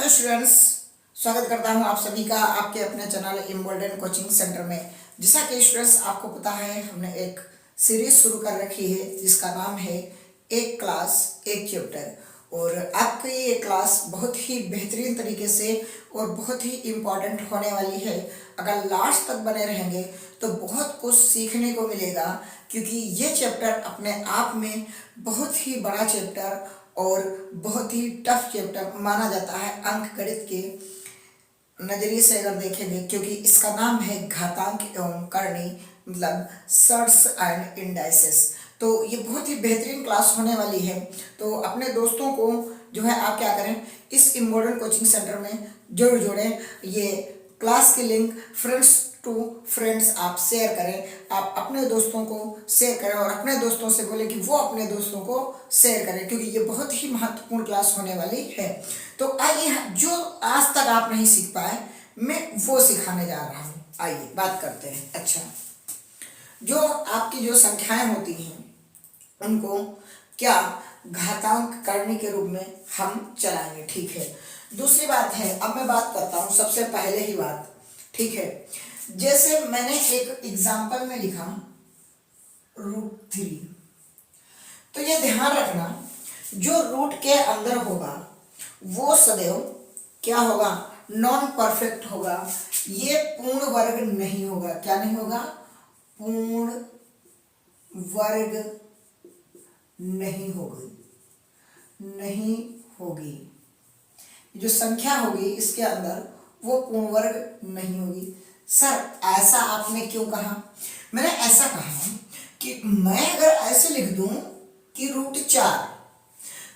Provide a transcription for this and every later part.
Hello students, स्वागत करता हूं आप सभी का आपके अपने चैनल इम्बोल्डन कोचिंग सेंटर में। जैसा कि स्टूडेंट्स आपको पता है, हमने एक सीरीज शुरू कर रखी है जिसका नाम है एक क्लास एक चैप्टर। और आपकी ये क्लास बहुत ही बेहतरीन तरीके से और बहुत ही इम्पॉर्टेंट होने वाली है। अगर लास्ट तक बने रहेंगे तो बहुत कुछ सीखने को मिलेगा, क्योंकि ये चैप्टर अपने आप में बहुत ही बड़ा चैप्टर और बहुत ही टफ चैप्टर माना जाता है अंक गणित के नजरिए से अगर देखेंगे, क्योंकि इसका नाम है घातांक एवं करणी, मतलब सर्ट्स एंड इंडाइसेस। तो ये बहुत ही बेहतरीन क्लास होने वाली है। तो अपने दोस्तों को जो है आप क्या करें, इस इम्बोल्डन कोचिंग सेंटर में जरूर जोड़ें। ये क्लास की लिंक फ्रेंड्स टू फ्रेंड्स आप शेयर करें, आप अपने दोस्तों को शेयर करें और अपने दोस्तों से बोले कि वो अपने दोस्तों को शेयर करें, क्योंकि ये बहुत ही महत्वपूर्ण क्लास होने वाली है। तो आइए, जो आज तक आप नहीं सीख पाए मैं वो सिखाने जा रहा हूँ। आइए बात करते हैं। अच्छा, जो आपकी जो संख्याएं होती हैं उनको क्या घातांक करने के रूप में हम चलाएंगे, ठीक है। दूसरी बात है, अब मैं बात करता हूँ सबसे पहले ही बात, ठीक है। जैसे मैंने एक एग्जाम्पल में लिखा √3, तो ये ध्यान रखना, जो रूट के अंदर होगा वो सदैव क्या होगा, नॉन परफेक्ट होगा। ये पूर्ण वर्ग नहीं होगा। क्या नहीं होगा? पूर्ण वर्ग नहीं होगी, नहीं होगी। जो संख्या होगी इसके अंदर वो पूर्ण वर्ग नहीं होगी। सर ऐसा आपने क्यों कहा? मैंने ऐसा कहा कि मैं अगर ऐसे लिख दूं कि √4,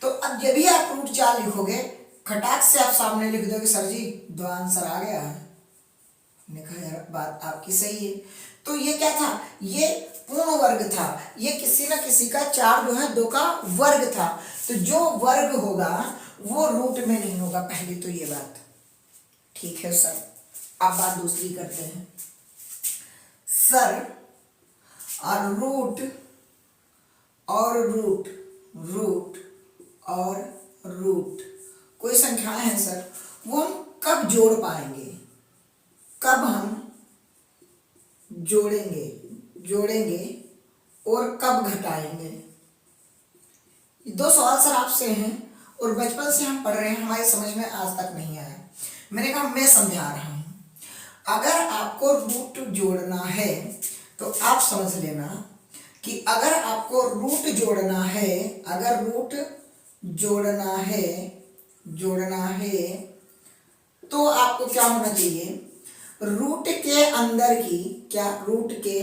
तो अब जब भी आप √4 लिखोगे, खटाक से आप सामने लिख दोगे सर जी दो आंसर आ गया है। मैंने कहा यार बात आपकी सही है। तो ये क्या था? ये पूर्ण वर्ग था। ये किसी ना किसी का 4 जो है 2 का वर्ग था। तो जो वर्ग होगा वो रूट में नहीं होगा। पहली तो ये बात ठीक है सर। अब बात दूसरी करते हैं। सर और रूट और रूट कोई संख्याएं हैं सर, वो हम कब जोड़ पाएंगे? कब हम जोड़ेंगे और कब घटाएंगे? ये 2 सवाल सर आपसे हैं और बचपन से हम पढ़ रहे हैं, हमारी समझ में आज तक नहीं आया। मैंने कहा मैं समझा रहा हूं। अगर आपको रूट जोड़ना है तो आप समझ लेना कि अगर आपको रूट जोड़ना है, अगर रूट जोड़ना है तो आपको क्या होना चाहिए? रूट के अंदर की रूट के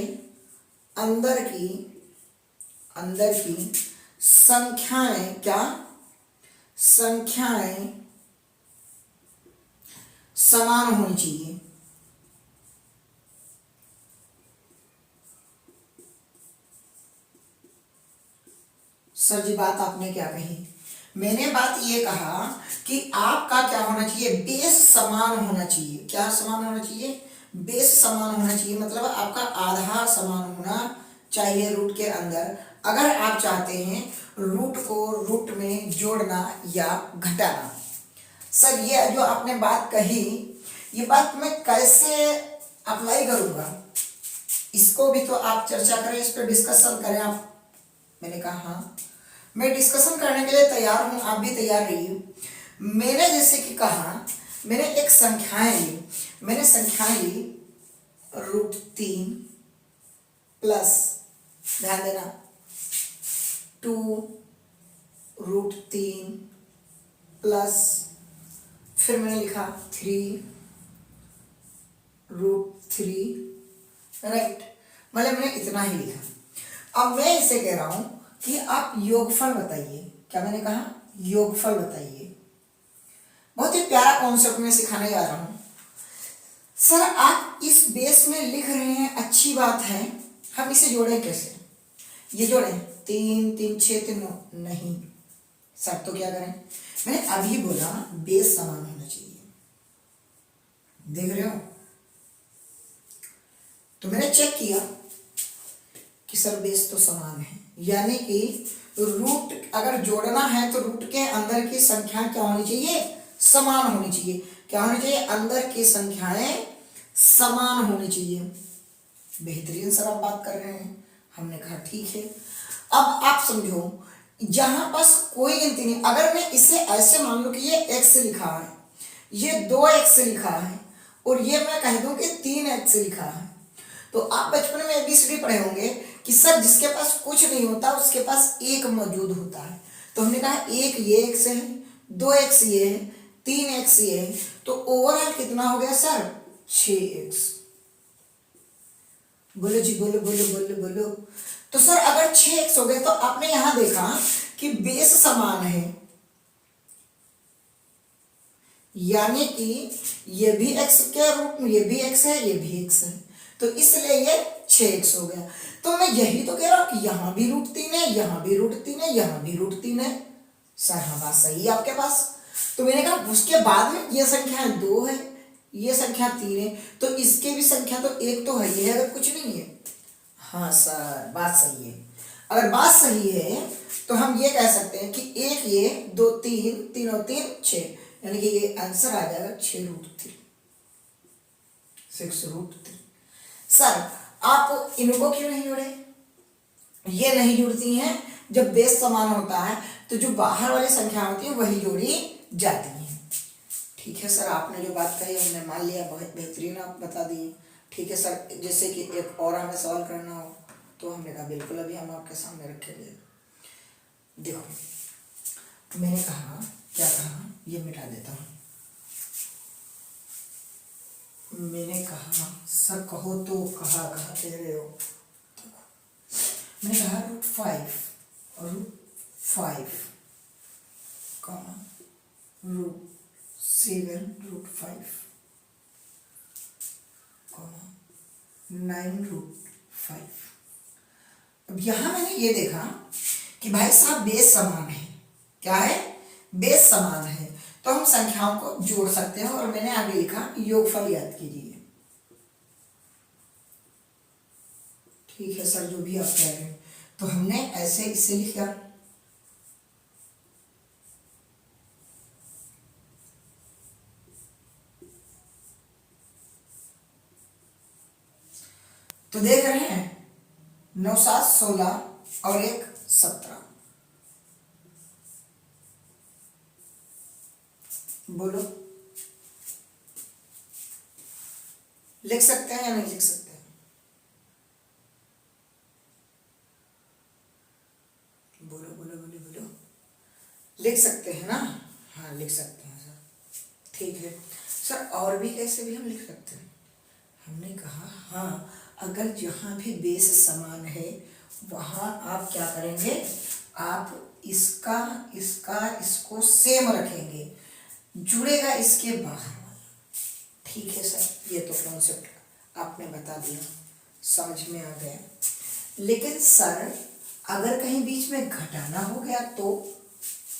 अंदर की संख्याएं समान होनी चाहिए। सर जी बात आपने क्या कही? मैंने बात ये कहा कि आपका क्या होना चाहिए? बेस समान होना चाहिए। क्या समान होना चाहिए? बेस समान होना चाहिए, मतलब आपका आधार समान होना चाहिए रूट के अंदर, अगर आप चाहते हैं रूट को रूट में जोड़ना या घटाना। सर ये जो आपने बात कही, ये बात मैं कैसे अप्लाई करूंगा, इसको भी तो आप चर्चा करें, इस पर डिस्कशन करें आप। मैंने कहा हाँ, मैं डिस्कशन करने के लिए तैयार हूं, आप भी तैयार रहिए। मैंने जैसे कि कहा, मैंने एक संख्याएं ली, √3 प्लस, ध्यान देना, 2√3 प्लस, फिर मैंने लिखा 3√3, राइट। मतलब मैंने इतना ही लिखा। अब मैं इसे कह रहा हूं कि आप योगफल बताइए। क्या मैंने कहा? योगफल बताइए। बहुत ही प्यारा कॉन्सेप्ट में सिखाने जा रहा हूं। सर आप इस बेस में लिख रहे हैं, अच्छी बात है, हम इसे जोड़ें कैसे? ये जोड़ें 3 3 6 3 9, नहीं सर, तो क्या करें? मैंने अभी बोला बेस समान होना चाहिए, देख रहे हो? तो मैंने चेक किया कि सर बेस तो समान है, यानी कि रूट अगर जोड़ना है तो रूट के अंदर की संख्या क्या होनी चाहिए? समान होनी चाहिए। क्या होनी चाहिए? अंदर की संख्याएं समान होनी चाहिए। बेहतरीन सर आप बात कर रहे हैं। हमने कहा ठीक है। अब आप समझो, जहां पास कोई गिनती नहीं, अगर मैं इसे ऐसे मान लूं कि ये x लिखा है, ये 2x लिखा है, और ये मैं कह दूं कि 3x लिखा है, तो आप बचपन में ABCD पढ़े होंगे कि सर जिसके पास कुछ नहीं होता उसके पास एक मौजूद होता है। तो हमने कहा एक ये x है, 2x ये है, 3x ये है, तो ओवरऑल कितना हो गया सर? 6x। बोलो जी, बोलो बोलो बोलो बोलो। तो सर अगर 6x हो गए तो आपने यहां देखा कि बेस समान है, यानी कि ये भी x के रूट में, ये भी x है, ये भी x है, तो इसलिए ये 6x हो गया। तो मैं यही तो कह रहा हूं कि यहां भी √3 है, यहां भी √3 है, यहां भी √3 है। सर हाँ, बात सही है आपके पास। तो मैंने कहा उसके बाद में ये संख्या 2 है, ये संख्या 3 है, तो इसके भी संख्या तो एक तो है ही है, अगर कुछ नहीं है। हाँ सर, बात सही है। अगर बात सही है तो हम ये कह सकते हैं कि एक ये, 2 3, 3 और 3 6, यानी कि ये आंसर आ जाएगा 6√3, 6√3। सर आप इनको क्यों नहीं जोड़े? ये नहीं जुड़ती हैं। जब बेस समान होता है तो जो बाहर वाली संख्या होती है वही जोड़ी जाती है। ठीक है सर, आपने जो बात कही हमने मान लिया, बहुत बेहतरीन आप बता दिए। ठीक है सर, जैसे कि एक और हमें सवाल करना हो तो हमने कहा बिल्कुल अभी हम आपके सामने रखेंगे। देखो मैंने कहा, क्या कहा, ये मिटा देता हूँ। मैंने कहा सर कहो तो कहा दे रहे हो। मैंने कहा √5 कॉमा √7 कॉमा 9√5। अब यहां मैंने ये देखा कि भाई साहब बेस समान है। क्या है? बेस समान है, तो हम संख्याओं को जोड़ सकते हैं, और मैंने आगे लिखा योगफल याद कीजिए। ठीक है सर, जो भी आप कह रहे हैं, तो हमने ऐसे इसे लिखा। तो देख रहे हैं 9 7 16 और 1 17। बोलो, लिख सकते हैं या नहीं लिख सकते हैं? बोलो बोलो बोलो बोलो, लिख सकते हैं ना? हाँ लिख सकते हैं सर। ठीक है सर, और भी कैसे भी हम लिख सकते हैं? हमने कहा हाँ, अगर जहाँ भी बेस समान है वहाँ आप क्या करेंगे, आप इसका इसको सेम रखेंगे, जुड़ेगा इसके बाहर वाला। ठीक है सर, ये तो कॉन्सेप्ट आपने बता दिया, समझ में आ गया। लेकिन सर अगर कहीं बीच में घटाना हो गया तो?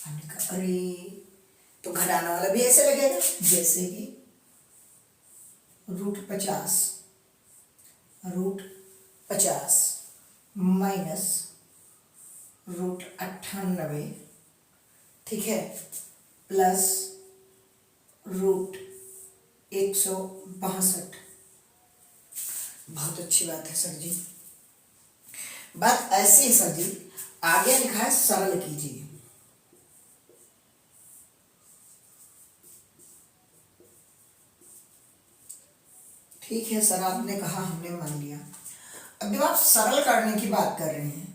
हमने कहा अरे, तो घटाना वाला भी ऐसे लगेगा जैसे कि √50 माइनस √98, ठीक है, प्लस √162। बहुत अच्छी बात है सर जी, बात ऐसी है सर जी। आगे लिखा है सरल कीजिए। ठीक है सर, आपने कहा, हमने मान लिया। अब जब आप सरल करने की बात कर रहे हैं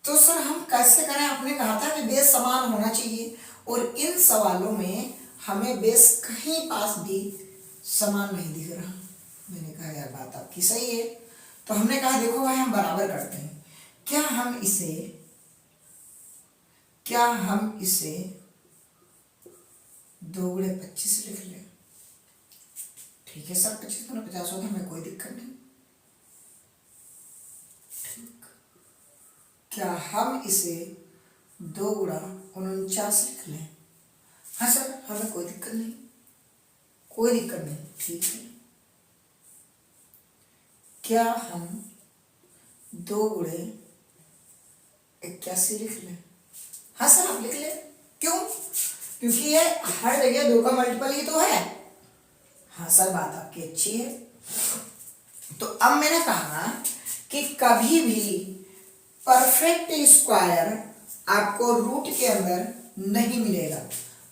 तो सर हम कैसे करें? आपने कहा था कि बेस समान होना चाहिए, और इन सवालों में हमें बेस कहीं पास भी समान नहीं दिख रहा। मैंने कहा यार बात आपकी सही है। तो हमने कहा देखो भाई, हम बराबर करते हैं। क्या हम इसे 2 × 25 लिख लें? ठीक है सर, 25 × 50 होता, हमें कोई दिक्कत नहीं। ठीक, क्या हम इसे 2 × 49 लिख लें? हाँ सर, हमें कोई दिक्कत नहीं, कोई दिक्कत नहीं। ठीक है, क्या हम 2 × 81 लिख लें? हाँ सर, आप लिख लें। क्यों? क्योंकि ये हर जगह 2 का मल्टीपल ही तो है। हाँ सर, बात आपकी अच्छी है। तो अब मैंने कहा कि कभी भी परफेक्ट स्क्वायर आपको रूट के अंदर नहीं मिलेगा।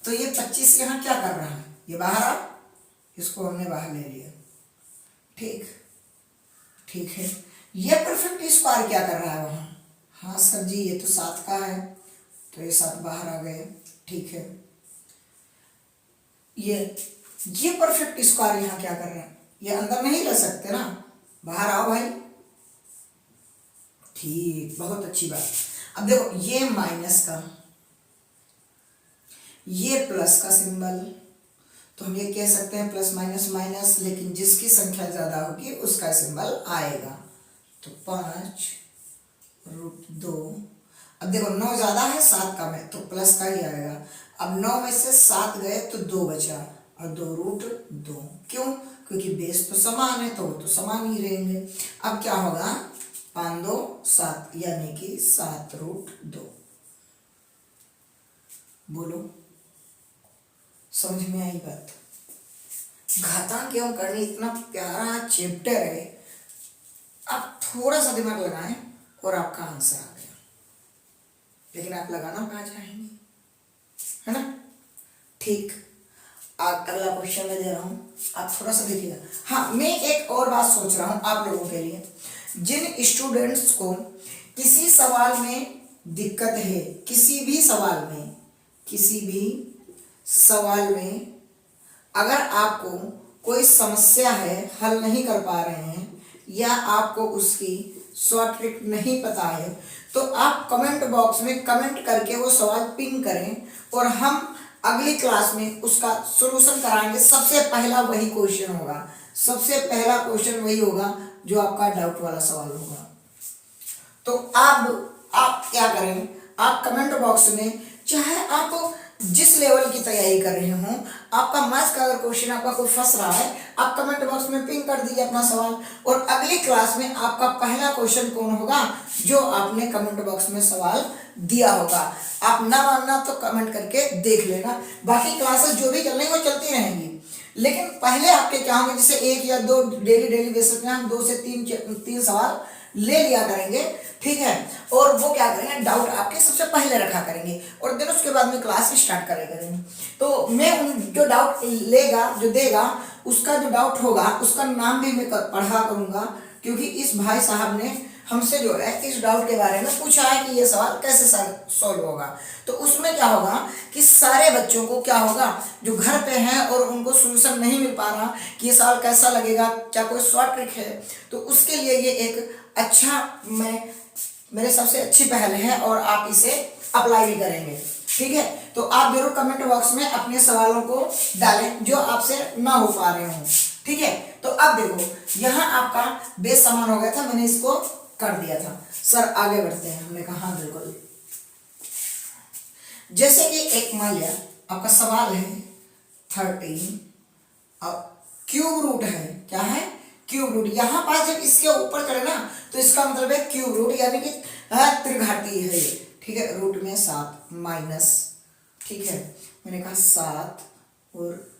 तो ये 25 यहाँ क्या कर रहा है, ये बाहर आ, इसको हमने बाहर ले लिया। ठीक है। ये परफेक्ट स्क्वायर क्या कर रहा है वहां, हाँ सर जी ये तो 7 का है, तो ये 7 बाहर आ गए। ठीक है, ये परफेक्ट स्क्वायर यहाँ क्या कर रहा है, ये अंदर नहीं रह सकते ना, बाहर आओ भाई। ठीक, बहुत अच्छी बात। अब देखो ये माइनस का, ये प्लस का सिंबल, तो हम ये कह सकते हैं प्लस माइनस माइनस, लेकिन जिसकी संख्या ज्यादा होगी उसका सिंबल आएगा। तो 5√2। अब देखो 9 ज्यादा है 7 कम है, तो प्लस का ही आएगा। अब 9 में से 7 गए तो 2 बचा, और 2√2। क्यों, क्योंकि बेस तो समान है, तो वो तो समान ही रहेंगे। अब क्या होगा, 5 2 7, यानी कि 7√2। बोलो, समझ में आई बात। घातांक एवं करनी इतना प्यारा चैप्टर है, आप थोड़ा सा दिमाग लगाएं और आपका आंसर आ गया। लेकिन आप लगाना कहाँ चाहेंगे, है ना। ठीक, अगला क्वेश्चन मैं दे रहा हूं, आप थोड़ा सा देखिएगा। हाँ, मैं एक और बात सोच रहा हूं आप लोगों के लिए। जिन स्टूडेंट्स को किसी सवाल में दिक्कत है, किसी भी सवाल में अगर आपको कोई समस्या है, हल नहीं कर पा रहे हैं, या आपको उसकी शॉर्ट ट्रिक नहीं पता है, तो आप कमेंट बॉक्स में कमेंट करके वो सवाल पिन करें, और हम अगली क्लास में उसका सॉल्यूशन कराएंगे। सबसे पहला वही क्वेश्चन होगा जो आपका डाउट वाला सवाल होगा। तो अब आप क्या करें, आप कमेंट बॉक्स में, चाहे आप जिस लेवल की तैयारी कर रहे हो, आपका मैथ्स का अगर क्वेश्चन आपका कोई फंस रहा है, आप कमेंट बॉक्स में पिन कर दीजिए अपना सवाल, और अगली क्लास में आपका पहला क्वेश्चन कौन होगा, जो आपने कमेंट बॉक्स में सवाल दिया होगा। आप ना मानना तो कमेंट करके देख लेना। बाकी क्लासेस जो भी चल रही वो चलती रहेंगी, लेकिन पहले आपके क्या होंगे, जैसे 1 या 2 डेली बेसिस में हम 2 से 3 सवाल ले लिया करेंगे। ठीक है, और वो क्या करेंगे, डाउट आपके सबसे पहले रखा करेंगे, और देन उसके बाद में क्लास स्टार्ट करेंगे। तो मैं जो डाउट देगा उसका जो डाउट होगा उसका नाम भी मैं पढ़ा करूंगा, क्योंकि इस भाई साहब ने हमसे जो है इस डाउट के बारे में पूछा है कि ये सवाल कैसे सॉल्व होगा। तो उसमें क्या होगा कि सारे बच्चों को क्या होगा, जो घर पे हैं और उनको सॉल्यूशन नहीं मिल पा रहा कि ये सवाल कैसा लगेगा, क्या कोई शॉर्ट ट्रिक है, तो उसके लिए ये एक अच्छा, मेरे सबसे अच्छी पहल है, और आप इसे अप्लाई भी करेंगे। ठीक है, तो आप जरूर कमेंट बॉक्स में अपने सवालों को डालें जो आपसे ना हो पा रहे हों। ठीक है, तो अब देखो यहाँ आपका बेस समान हो गया था, मैंने इसको कर दिया था। सर आगे बढ़ते हैं, हमने कहा हाँ बिल्कुल। जैसे कि एक मान लिया आपका सवाल है 13, अब क्यूब रूट है, क्या है, क्यूब रूट। यहाँ पास जब इसके ऊपर चढ़े ना तो इसका मतलब है क्यूब रूट, यानी कि त्रिघाती है ये। ठीक है, रूट में 7 माइनस, ठीक है, मैंने कहा 7, और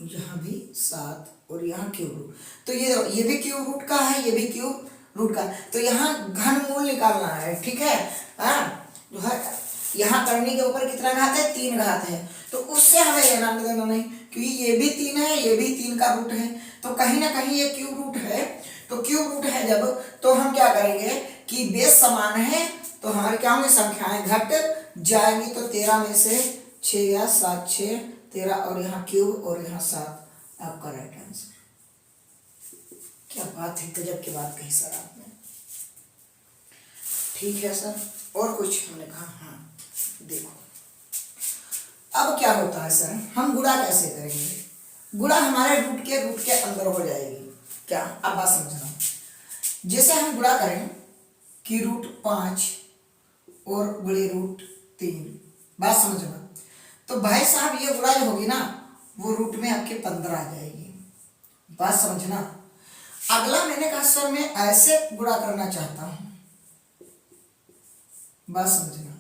यहाँ भी 7, और यहाँ क्यूब रूट। तो ये भी क्यूब रूट का है, ये भी क्यूब रूट का। तो यहाँ घनमूल निकालना है। ठीक है, जो है यहाँ करने के ऊपर कितना घात है, 3 घात है, तो उससे हमें लेना देना नहीं, क्योंकि ये भी 3 है, ये भी 3 का रूट है, तो कहीं ना कहीं ये क्यूब रूट है। तो क्यूब रूट है जब, तो हम क्या करेंगे कि बेस समान है, तो हमारे क्या होंगे, संख्याएं घट जाएंगी। तो 13 में से 6 या 7 6 13, और यहाँ क्यूब और यहाँ 7, आपका राइट आंसर। क्या बात है, गजब की बात कही सर आपने। ठीक है सर, और कुछ, हमने कहा हाँ। देखो अब क्या होता है सर, हम गुणा कैसे करेंगे, गुणा हमारे रूट के अंदर हो जाएगी। क्या, अब बात समझना, जैसे हम गुणा करें कि √5 और गुणे √3, बात समझना, तो भाई साहब ये गुणा जो होगी ना, वो रूट में आपके 15 आ जाएगी। बात समझना। अगला मैंने कहा सर मैं ऐसे गुणा करना चाहता हूं, बात समझना,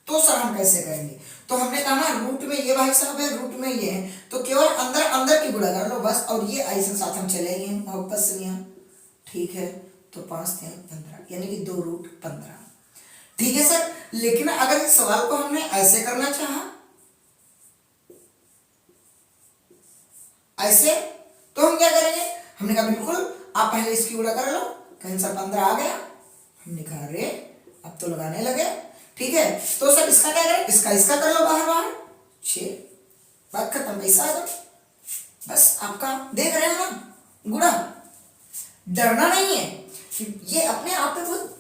तो सर हम कैसे करेंगे, तो हमने कहा ना रूट में ये भाई साहब है, रूट में ये है, तो केवल अंदर अंदर की गुणा कर लो बस, और ये आई से साथ हम चले गए मोहब्बत से यहाँ। ठीक है, तो 5 3 15 यानी कि 2 रूट 15। ठीक है सर, लेकिन अगर इस सवाल को हमने ऐसे करना चाहा, ऐसे, तो हम क्या करेंगे? हमने कहा बिल्कुल आप पहले इसकी गुणा कर लो, आंसर 15 आ गया। हमने कहा अरे अब तो लगाने लगे। ठीक है, तो सर इसका क्या करें? इसका कर लो बाहर बाहर, 6, बात खत्म, पैसा आ गया। बस आपका देख रहे हो ना गुणा, डरना नहीं है। ये अपने आप में बहुत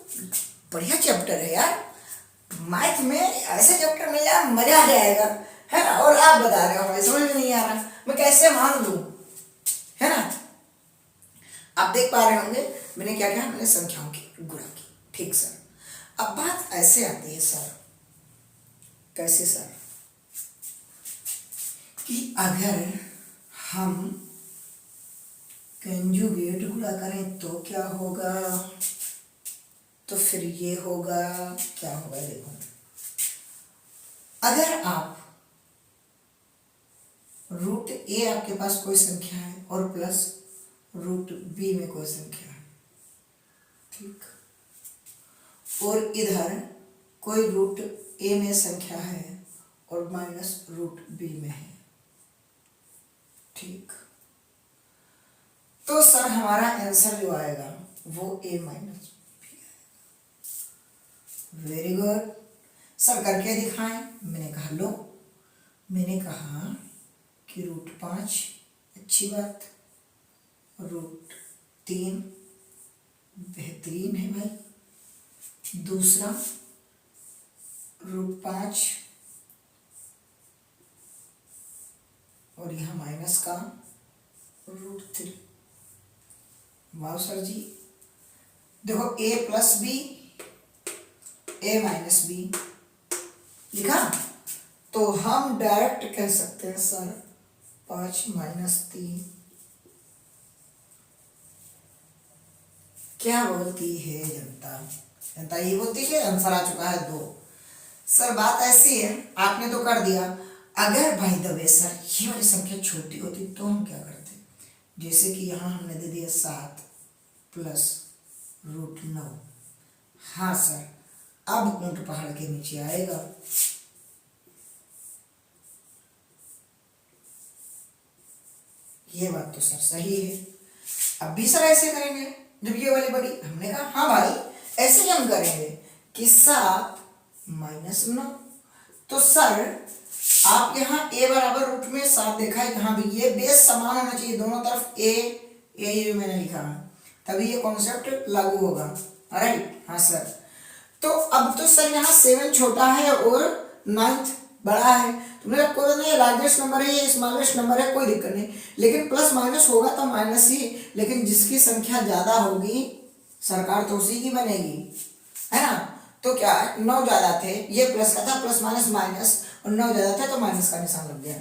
बढ़िया चैप्टर है यार, मैथ में ऐसे चैप्टर मिल जाए मजा आ जाएगा, है ना। और आप बता रहे हो हमें समझ में नहीं आ रहा, मैं कैसे मान लूं, है ना। आप देख पा रहे होंगे मैंने क्या किया, मैंने संख्याओं की गुणा की। ठीक सर, अब बात ऐसे आती है सर, कैसे सर, कि अगर हम कंजुगेट गुणा करें तो क्या होगा, तो फिर ये होगा, क्या होगा देखो, अगर आप रूट ए आपके पास कोई संख्या है और प्लस रूट बी में कोई संख्या है, ठीक, और इधर कोई रूट ए में संख्या है और माइनस रूट बी में है, ठीक, तो सर हमारा आंसर जो आएगा वो ए माइनस बी आएगा। वेरी गुड सर, करके दिखाएं। मैंने कहा लो, मैंने कहा कि रूट 5 अच्छी बात, रूट 3 बेहतरीन है भाई, दूसरा रूट 5 और यहाँ माइनस का रूट 3। वाह सर जी, देखो a plus b, a minus b लिखा, तो हम डायरेक्ट कह सकते हैं सर 5 माइनस 3 क्या बोलती है जनता? जनता ये बोलती है आंसर आ चुका है 2। सर बात ऐसी है, आपने तो कर दिया, अगर भाई द वे सर ये वाली संख्या छोटी होती तो हम क्या करते? जैसे कि यहाँ हमने दे दिया 7 प्लस रूट 9। हाँ सर, अब ऊंट पहाड़ के नीचे आएगा। ये बात तो सर सही है। अब भी सर ऐसे करेंगे जब ये वाली बड़ी, हमने कहा हाँ भाई ऐसे ही हम करेंगे कि 7 माइनस 9, तो सर आप यहाँ a बराबर रूट में 7 देखा है, यहाँ भी ये बेस समान होना चाहिए दोनों तरफ, a ये मैंने लिखा है, तभी ये कॉन्सेप्ट लागू होगा। राइट, हाँ सर। तो अब तो सर यहाँ 7 छोटा है और 9 बड़ा है, तुमने कहा कोई नहीं, लार्जेस्ट नंबर है ये स्मॉलेस्ट नंबर है, कोई दिक्कत नहीं, लेकिन प्लस माइनस होगा तो माइनस ही, लेकिन जिसकी संख्या ज्यादा होगी सरकार तो उसी की बनेगी, है ना। तो क्या 9 ज्यादा थे, ये प्लस का था, प्लस माइनस माइनस, और 9 ज्यादा था तो माइनस का निशान लग गया।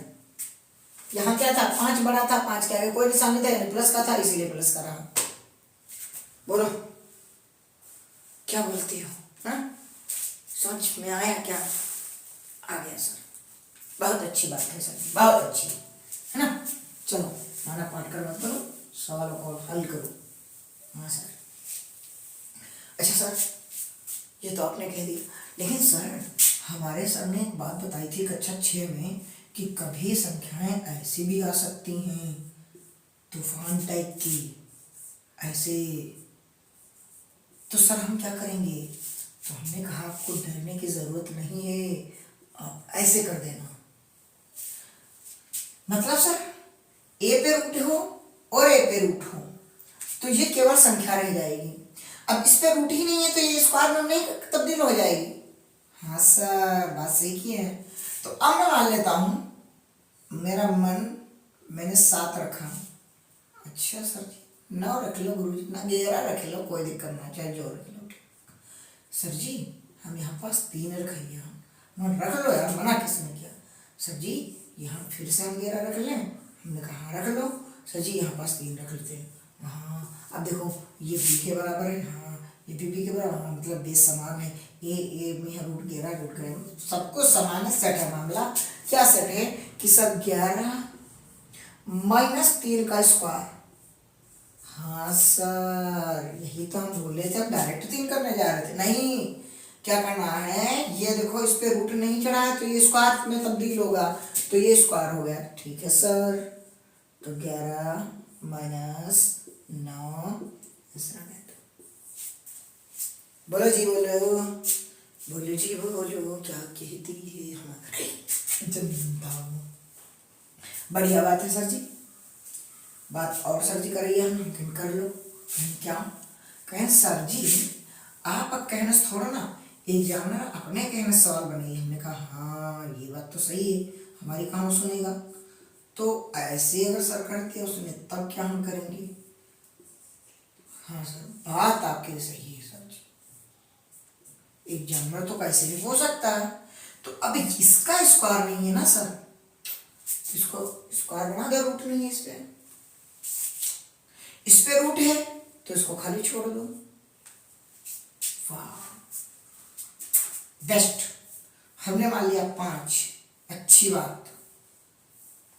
यहाँ क्या था, 5 बड़ा था, 5 के आगे कोई निशान नहीं था, प्लस का था इसीलिए प्लस का रहा। बोलो क्या बोलती हो, हाँ? समझ में आया क्या? आ गया सर, बहुत अच्छी बात है सर, बहुत अच्छी, है ना। चलो माना पाठ कर मत करो, सवालों को हल करो। हाँ सर, अच्छा सर ये तो आपने कह दिया, लेकिन सर हमारे सर ने एक बात बताई थी कक्षा 6 में कि कभी संख्याएं ऐसी भी आ सकती हैं, तूफान टाइप की, ऐसे, तो सर हम क्या करेंगे? तो हमने कहा आपको डरने की जरूरत नहीं है, आप ऐसे कर देना, मतलब सर ए पे रूट हो और ए पे रूट हो तो ये केवल संख्या रह जाएगी। अब इस पे रूट ही नहीं है तो ये स्क्वायर में नहीं तब्दील हो जाएगी। हाँ सर बात सही की है। तो अब मैं मान लेता हूं मेरा मन, मैंने 7 रखा, अच्छा सर जी 9 रख लो गुरुजी, ना 11 रख लो, कोई दिक्कत ना, चाहे जो रख लो। सर जी हम यहाँ पास 3 रखिए, हम रख लो यार, मना किसने किया? सर जी यहाँ फिर से हम 11 रख लें, हमने कहा हाँ रख लो। सर जी यहाँ पास 3 रख लेते हैं, हाँ अब देखो ये बी के बराबर है, हाँ ये भी के बराबर, मतलब बेस समान है, ए में है रूट 11 रूट 11 सब कुछ समान है। सेट है मामला। क्या सेट है कि सर 11 माइनस 3 का स्क्वायर। हाँ सर, यही तो हम बोले थे, अब डायरेक्ट 3 करने जा रहे थे। नहीं, क्या करना है, ये देखो इस पे रूट नहीं चढ़ा है तो ये स्क्वायर में तब्दील होगा, तो ये स्क्वायर हो गया। ठीक है सर, तो 11 माइनस 9 बोलो जी, बोलो बोलो जी, बोलो क्या कहती है हमारी जनता। बढ़िया बात है सर जी, बात और सर जी करिए, हम कर लो। क्या कहें सर जी, आप कहने से थोड़ा ना एग्जामिनर अपने कहने से सवाल बनेगी। हमने कहा हाँ ये बात तो सही है, हमारी कहाँ सुनेगा, तो ऐसे अगर सर करते हैं उसने तब क्या हम करेंगे। हाँ सर, बात आपके सही है सर जी, एग्जामिनर तो कैसे भी हो सकता है। तो अभी इसका स्क्वायर नहीं है ना सर, इसको स्क्वायर बना दो, रूट नहीं है इस पे रूट है तो इसको खाली छोड़ दो। वाह बेस्ट, हमने मान लिया 5, अच्छी बात।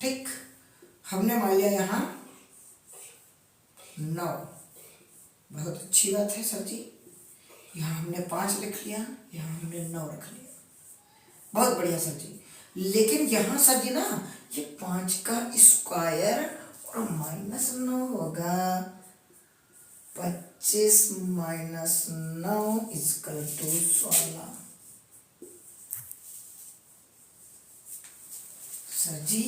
ठीक, हमने मान लिया यहाँ 9, बहुत अच्छी बात है सर जी। यहाँ हमने 5 लिख लिया, यहाँ हमने 9 रख लिया, बहुत बढ़िया सर जी। लेकिन यहाँ सर जी ना, ये 5 का स्क्वायर और माइनस 9 होगा, 25 माइनस 9 इक्वल टू 16। सर जी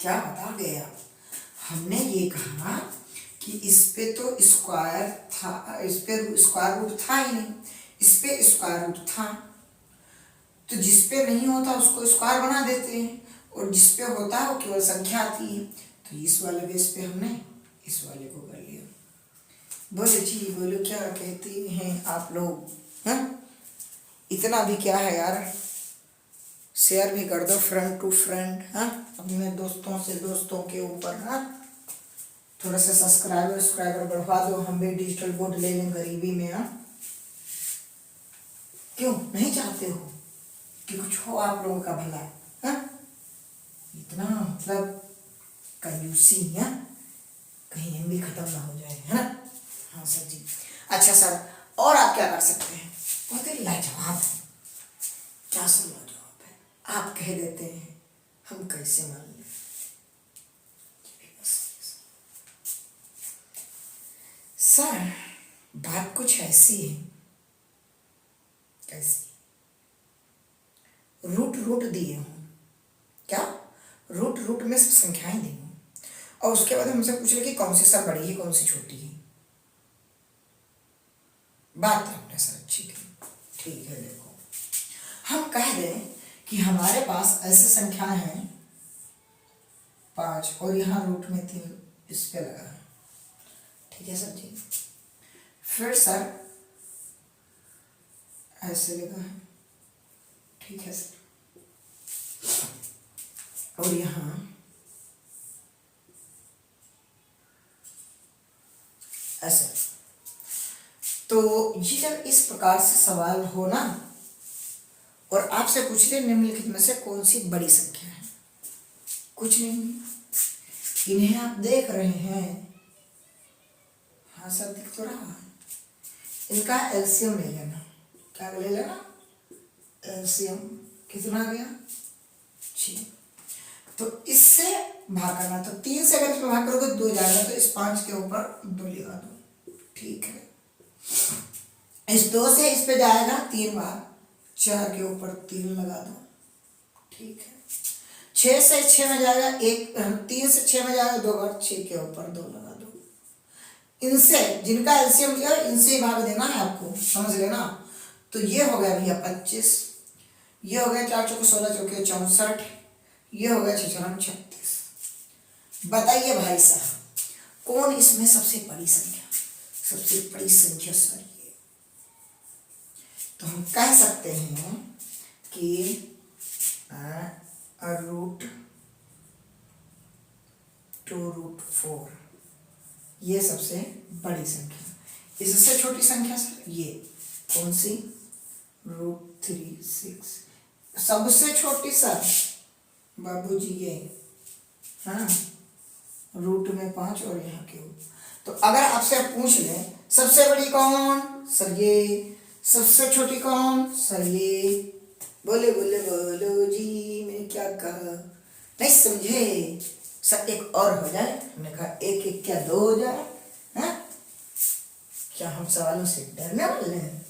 क्या बता गए आप, हमने ये कहा कि इस पे तो स्क्वायर था, इस पे स्क्वायर रूट था ही नहीं, इस पे स्क्वायर रूट था, तो जिस पे नहीं होता उसको स्क्वायर बना देते हैं, और जिस पे होता है वो केवल संख्या आती है। तो इस वाले बेस पे हमने इस वाले को कर लिया। बोलो जी, बोलो क्या कहते हैं आप लोग। हाँ, इतना भी क्या है यार, शेयर भी कर दो फ्रेंड टू फ्रेंड, हाँ अपने दोस्तों से दोस्तों के ऊपर। हाँ, थोड़ा सा सब्सक्राइबर बढ़वा दो, हम भी डिजिटल बोर्ड ले लें गरीबी में। हाँ, क्यों नहीं चाहते हो कि कुछ हो आप लोगों का भला। हाँ, इतना मतलब कंजूसी है, कहीं हम भी खत्म ना हो जाए, है ना। हाँ सर जी, अच्छा सर, और आप क्या कर सकते हैं, बहुत ही लाजवाब है। क्या सर लाजवाब है, आप कह देते हैं, हम कैसे मान लें। सर बात कुछ ऐसी है, कैसी, रूट दिए हूँ, क्या रूट में सब संख्याएं दी हूँ, और उसके बाद हमसे पूछ रहे कि कौन सी सर बड़ी है कौन सी छोटी है। बात आपने सर अच्छी की, ठीक है। देखो हम कह दें कि हमारे पास ऐसे संख्याएं हैं 5 और यहाँ रूट में 3 इस पे लगा है, ठीक है सर जी। फिर सर ऐसे लगा है, ठीक है सर, और यहाँ ऐसे। तो ये जब इस प्रकार से सवाल हो ना, और आपसे पूछ रहे निम्नलिखित में से कौन सी बड़ी संख्या है, कुछ नहीं, इन्हें आप देख रहे हैं, हाँ सर दिख तो रहा है, इनका एलसीएम ले लेना। क्या ले लेना, एलसीएम कितना आ गया 6। तो इससे भाग करना, तो 3 से अगर इसमें भाग करोगे 2 जाएगा, तो इस 5 के ऊपर 2 लगा दो, ठीक है। इस 2 से इस पे जाएगा 3 बार, 4 के ऊपर 3 लगा दो, ठीक है। 6 से 6 में जाएगा 1, 3 से 6 में जाएगा 2 बार, 6 के ऊपर 2 लगा दो। इनसे जिनका एलसीएम लिया इनसे ही भाग देना है आपको, समझ लेना। तो ये हो गया भैया 25, ये हो गया 4 चौके 16 चौके 64, ये हो गया 6 4 36। बताइए भाई साहब, कौन इसमें सबसे बड़ी संख्या, सबसे बड़ी संख्या सर ये। तो हम कह सकते हैं कि रूट 2 रूट 4 ये सबसे बड़ी संख्या, इससे छोटी संख्या सर ये कौन सी, √3 6। सबसे छोटी सर बाबूजी ये, हाँ, √5 और यहाँ क्यूब। तो अगर आपसे पूछ ले सबसे बड़ी कौन सर ये, सबसे छोटी कौन सर ये, बोले बोले बोलो जी मैंने क्या कहा, नहीं समझे सर। एक और हो जाए, हमने कहा एक एक क्या 2 हो जाए, हैं? क्या हम सवालों से डरने वाले हैं?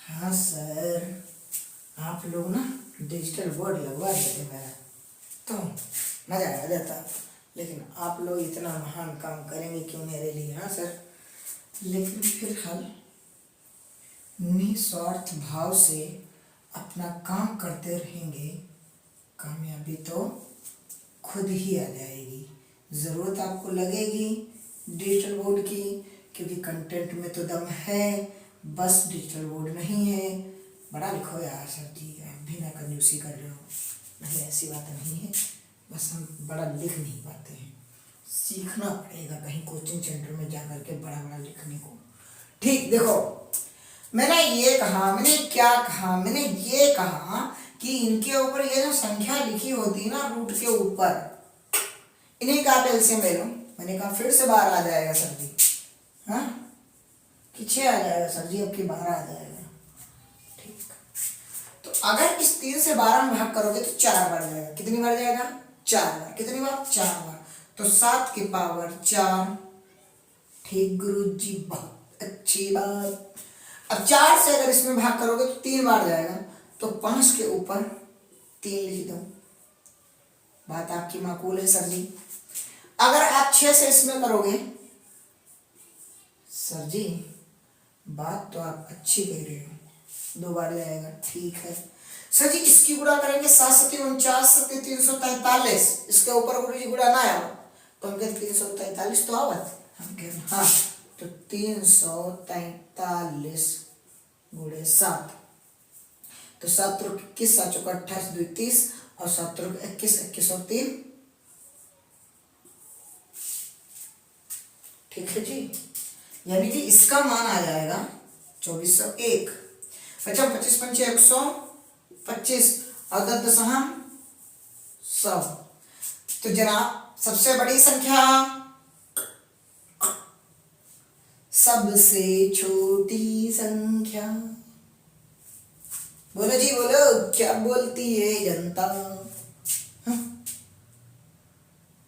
हाँ सर, आप लोग ना डिजिटल बोर्ड लगवा देते मेरा तो मजा आ जाता, लेकिन आप लोग इतना महान काम करेंगे क्यों मेरे लिए? हाँ सर, लेकिन फिलहाल निस्वार्थ भाव से अपना काम करते रहेंगे, कामयाबी तो खुद ही आ जाएगी। ज़रूरत आपको लगेगी डिजिटल बोर्ड की, क्योंकि कंटेंट में तो दम है, बस डिजिटल बोर्ड नहीं है। बड़ा लिखो यार सर जी, आप भी ना कंजूसी कर रहे हो। नहीं, ऐसी बात नहीं है, बस हम बड़ा लिख नहीं पाते हैं, सीखना पड़ेगा कहीं कोचिंग सेंटर में जा कर के बड़ा बड़ा लिखने को। ठीक, देखो मैंने ये कहा, मैंने क्या कहा, मैंने ये कहा कि इनके ऊपर ये जो संख्या लिखी होती है ना रूट के ऊपर, इन्हीं का आप एलसीएम ले लो। मैंने कहा फिर से 12 आ जाएगा सर जी, हाँ कि 6 आ जाएगा सर जी, अब की 12 आ जाएगा। ठीक, तो अगर इस 3 से 12 में भाग करोगे तो 4 बार जाएगा। कितनी बार जाएगा? 4 बार। कितनी बार? 4 बार। तो 7 की पावर 4। ठीक गुरुजी, बहुत अच्छी बात। अब 4 से अगर इसमें भाग करोगे तो 3 बार जाएगा, तो 5 के ऊपर 3 लिख दो। बात आपकी माकूल है सर जी। अगर आप 6 से इसमें करोगे सर जी, बात तो आप अच्छी कह रहे हो, 2 बार जाएगा। ठीक है सर जी, इसकी गुणा करेंगे 7 7 49 7 343। इसके ऊपर गुरु जी गुणा ना आया तो हम कहते 343 तो आवत, हम कहते हाँ, तो 343 गुणे 7, तो 7 × 21 7 × 28 2 30 और 7 × 21 21 और 3। ठीक है जी, यानी कि इसका मान आ जाएगा 2401। अच्छा, 25 × 5 = 125 और 10 दशहा 100। तो जनाब सबसे बड़ी संख्या, सबसे छोटी संख्या, बोलो जी बोलो, क्या बोलती है जनता?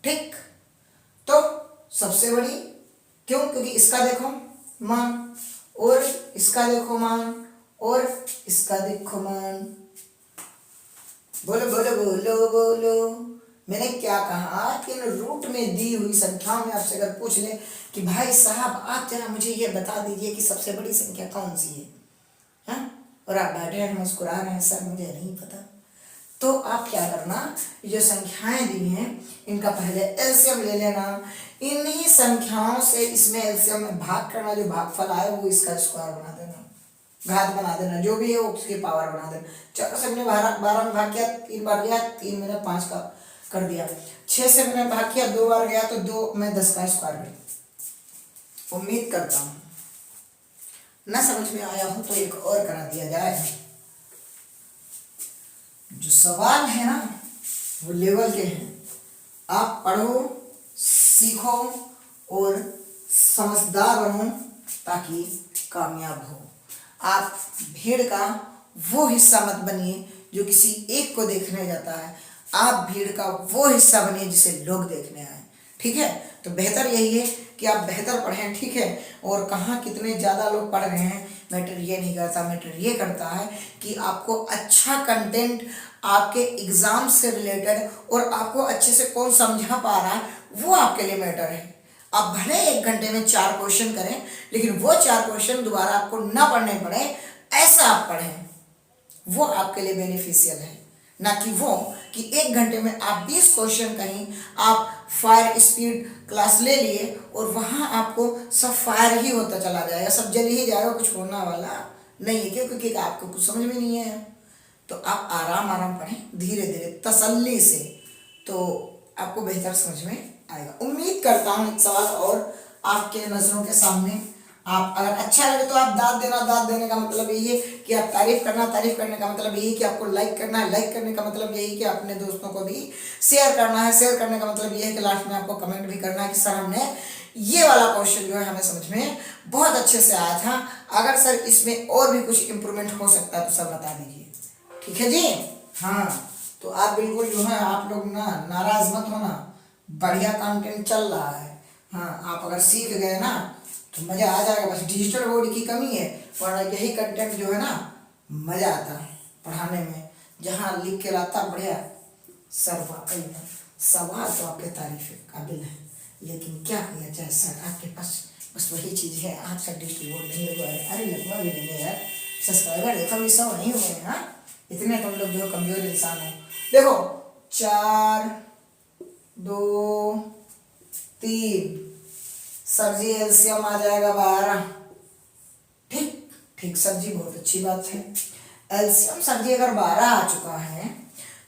ठीक, तो सबसे बड़ी क्यों? क्योंकि इसका देखो मान और इसका देखो मान और इसका देखो मान। बोलो बोलो बोलो बोलो, मैंने क्या कहा कि इन रूट में दी हुई संख्याओं में आपसे अगर पूछ ले कि भाई साहब आप जरा मुझे ये बता दीजिए कि सबसे बड़ी संख्या कौन सी है, हाँ? और आप बैठे हैं मुस्कुरा रहे हैं सर मुझे नहीं पता, तो आप क्या करना, ये जो संख्याएं दी हैं इनका पहले एलसीएम ले लेना। इन्हीं संख्याओं से इसमें एलसीएम में भाग करना, जो भागफल आए वो इसका स्क्वायर बना देना, घात बना देना, जो भी है वो उसकी पावर बना देना। 4 से मैंने 12 में भाग किया, 3 बार गया, 3 मैंने 5 का कर दिया। 6 से मैंने भाग किया, 2 बार गया तो 2 में 10 का स्क्वायर कर। उम्मीद करता हूँ ना समझ में आया हो तो एक और करा दिया जाए। जो सवाल है ना वो लेवल के हैं, आप पढ़ो, सीखो और समझदार बनो ताकि कामयाब हो। आप भीड़ का वो हिस्सा मत बनिए जो किसी एक को देखने जाता है, आप भीड़ का वो हिस्सा बनिए जिसे लोग देखने आए। ठीक है, तो बेहतर यही है कि आप बेहतर पढ़ें। ठीक है, और कहाँ कितने ज़्यादा लोग पढ़ रहे हैं मैटर ये नहीं करता, मैटर ये करता है कि आपको अच्छा कंटेंट आपके एग्ज़ाम से रिलेटेड और आपको अच्छे से कौन समझा पा रहा है वो आपके लिए मैटर है। आप भले 1 घंटे में 4 क्वेश्चन करें, लेकिन वो 4 क्वेश्चन दोबारा आपको ना पढ़ने पड़े, ऐसा आप पढ़ें, वो आपके लिए बेनिफिशियल है। ना कि वो कि 1 घंटे में आप 20 क्वेश्चन कहीं आप फायर स्पीड क्लास ले लिए और वहाँ आपको सब फायर ही होता चला जाएगा, सब जल ही जाएगा, कुछ होने वाला नहीं है। क्यों? क्योंकि आपको कुछ समझ में नहीं है। तो आप आराम आराम पढ़ें, धीरे धीरे तसल्ली से, तो आपको बेहतर समझ में आएगा। उम्मीद करता हूँ एक सवाल और आपके नज़रों के सामने आप अगर अच्छा लगे तो आप दाद देना, दाद देने का मतलब यही है कि आप तारीफ करना, तारीफ करने का मतलब यही है कि आपको लाइक करना है, लाइक करने का मतलब यही है कि अपने दोस्तों को भी शेयर करना है, शेयर करने का मतलब ये है कि लास्ट में आपको कमेंट भी करना है कि सर हमने ये वाला क्वेश्चन जो है हमें समझ में बहुत अच्छे से आया था, अगर सर इसमें और भी कुछ इंप्रूवमेंट हो सकता है तो सर बता दीजिए। ठीक है जी। हाँ, तो आप बिल्कुल जो है आप लोग ना नाराज मत होना, बढ़िया कंटेंट चल रहा है। हाँ, आप अगर सीख गए ना तो मज़ा आ जाएगा। बस डिजिटल बोर्ड की कमी है, पर यही कंटेंट जो है ना मज़ा आता है पढ़ाने में, जहाँ लिख के लाता बढ़िया। सर वाकई में सवाल तो आपके तारीफ के काबिल है, लेकिन क्या किया जाए सर, आपके पास बस वही चीज़ है, आप सर डिजिटल बोर्ड नहीं लगवाए। अरे लगवा भी लेंगे यार, सब्सक्राइबर देखो भी 100 नहीं हुए हैं। हाँ, इतने तुम लोग जो कमज़ोर इंसान हो। देखो 4 2 3, सर जी एलसीएम आ जाएगा 12। ठीक ठीक सर जी, बहुत अच्छी बात है। एलसीएम सर जी अगर 12 आ चुका है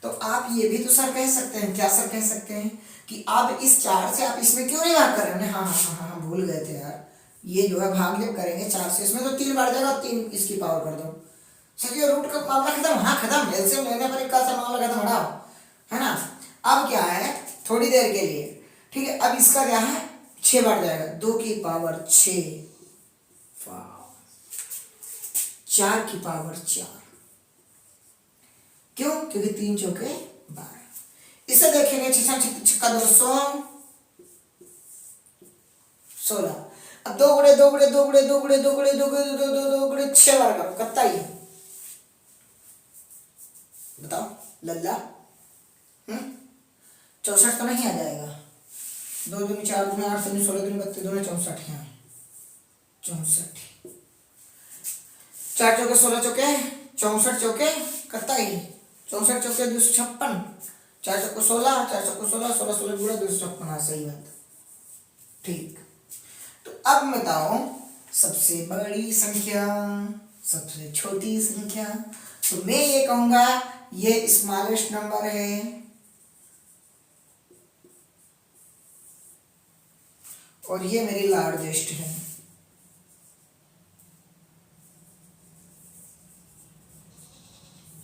तो आप ये भी तो सर कह सकते हैं, क्या सर कह सकते हैं कि आप इस 4 से आप इसमें क्यों नहीं भाग कर रहे हैं। हाँ हाँ हाँ हाँ हाँ, भूल गए थे यार, ये जो है भाग जब करेंगे 4 से इसमें तो 3 बढ़ जाएगा, 3 इसकी पावर कर दो। सर ये रूट का मामला खत्म। हाँ खत्म, एलसीएम लेने पर इक्का सा मामला खत्म, हटाओ, है ना। अब क्या है, थोड़ी देर के लिए, ठीक है, अब इसका क्या है 6 बढ़ जाएगा, 2 की पावर 6, 4 की पावर 4। क्यों? क्योंकि 3 चौके 12। इसे देखेंगे, छक्का 200 16। अब 2 गुणे 2 गुणे 2 गुणे 2 गुणे 2 गुणे 2 गुणे 2 2 2 गुणे 6 बार करो, कितना ही है बताओ लल्ला। 64 तो नहीं आ जाएगा, 2 दूनी 4 दूनी 8 दूनी 16 दूनी 32 दूनी 64, यहाँ 64, 4 चौके 16 चौके 64 चौके कितना ही, 64 चौके 256, 4 चौको 16, 4 चौको 16, 16 16 गुणा 256। हाँ सही बात, ठीक। तो अब बताओ सबसे बड़ी संख्या, सबसे छोटी संख्या, तो मैं ये कहूंगा ये स्मॉलेस्ट नंबर है और ये मेरी लार्जेस्ट है।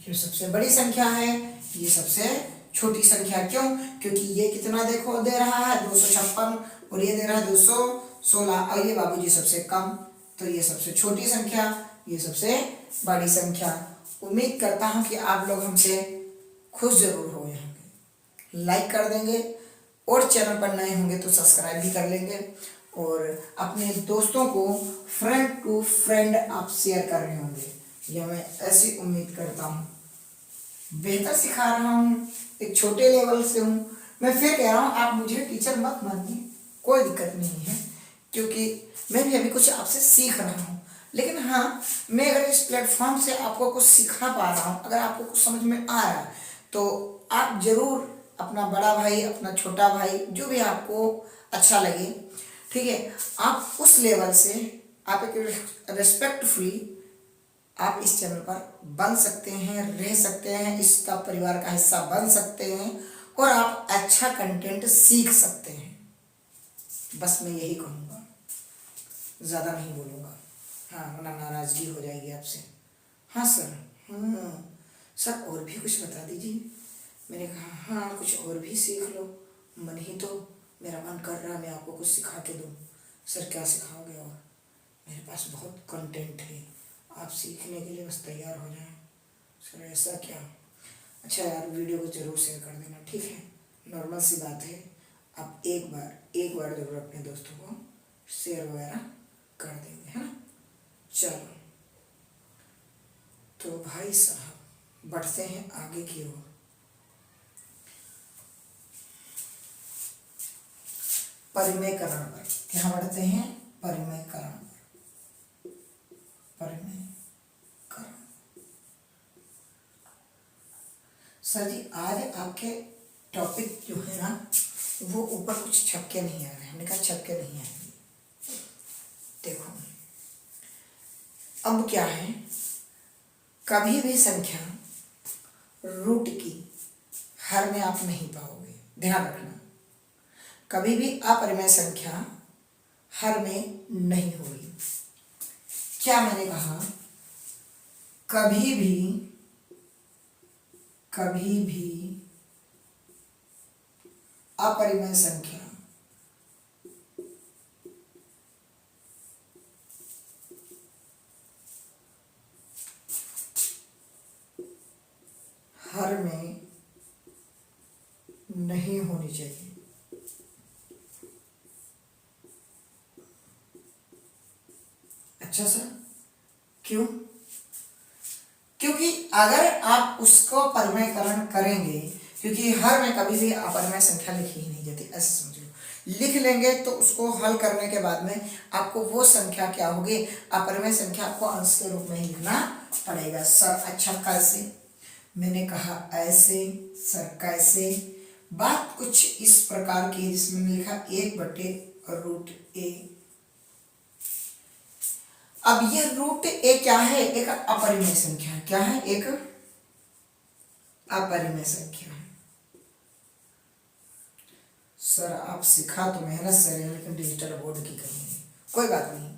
ये सबसे बड़ी संख्या है, ये सबसे छोटी संख्या। क्यों? क्योंकि ये कितना देखो दे रहा है 256 और ये दे रहा है 216, और ये बाबूजी सबसे कम, तो ये सबसे छोटी संख्या, ये सबसे बड़ी संख्या। उम्मीद करता हूँ कि आप लोग हमसे खुश जरूर हो होंगे, लाइक कर देंगे और चैनल पर नए होंगे तो सब्सक्राइब भी कर लेंगे और अपने दोस्तों को फ्रेंड टू फ्रेंड आप शेयर कर रहे होंगे, यह मैं ऐसी उम्मीद करता हूँ। बेहतर सिखा रहा हूँ, एक छोटे लेवल से हूँ, मैं फिर कह रहा हूँ आप मुझे टीचर मत मानिए, कोई दिक्कत नहीं है, क्योंकि मैं भी अभी कुछ आपसे सीख रहा हूँ। लेकिन हाँ, मैं अगर इस प्लेटफॉर्म से आपको कुछ सिखा पा रहा हूँ, अगर आपको कुछ समझ में आ रहा है तो आप ज़रूर अपना बड़ा भाई, अपना छोटा भाई, जो भी आपको अच्छा लगे, ठीक है, आप उस लेवल से आप एक रिस्पेक्टफुली आप इस चैनल पर बन सकते हैं, रह सकते हैं, इसका परिवार का हिस्सा बन सकते हैं और आप अच्छा कंटेंट सीख सकते हैं। बस मैं यही कहूँगा, ज़्यादा नहीं बोलूँगा, हाँ वरना नाराज़गी हो जाएगी आपसे। हाँ सर, सर और भी कुछ बता दीजिए। मैंने कहा हाँ कुछ और भी सीख लो, मन ही तो मेरा मन कर रहा है मैं आपको कुछ सिखा के दूँ। सर क्या सिखाओगे? और मेरे पास बहुत कंटेंट है, आप सीखने के लिए बस तैयार हो जाएं। सर ऐसा क्या? अच्छा यार वीडियो को ज़रूर शेयर कर देना, ठीक है, नॉर्मल सी बात है। आप एक बार ज़रूर अपने दोस्तों को शेयर वगैरह कर देंगे, है ना। चलो तो भाई साहब बढ़ते हैं आगे की ओर। परिमेयकरण पर क्या बढ़ते हैं? परिमेयकरण पर। परिमेयकरण। सर जी आज आपके टॉपिक जो है ना वो ऊपर कुछ छक्के नहीं आ रहे, हमने कहा छक्के नहीं आएंगे। देखो अब क्या है, कभी भी संख्या रूट की हर में आप नहीं पाओगे, ध्यान रखना। कभी भी अपरिमेय संख्या हर में नहीं होगी। क्या मैंने कहा? कभी भी अपरिमेय संख्या हर में नहीं होनी चाहिए। अच्छा सर, क्यों? क्योंकि अगर आप उसको परिमेयकरण करेंगे, क्योंकि हर में कभी भी अपरिमेय संख्या लिखी ही नहीं जाती, ऐसे समझ लो। लिख लेंगे तो उसको हल करने के बाद में आपको वो संख्या क्या होगी? अपरिमेय संख्या आपको अंश के रूप में ही लिखना पड़ेगा। सर अच्छा कैसे? मैंने कहा ऐसे। सर कैसे? बात कुछ इस प्रकार की जिसमें मैंने लिखा 1/√a। अब ये √a क्या है? एक अपरिमेय संख्या। क्या है? एक अपरिमेय संख्या है। सर आप सिखा तो मेहनत से रहे हैं, लेकिन डिजिटल बोर्ड की कमी है। कोई बात नहीं,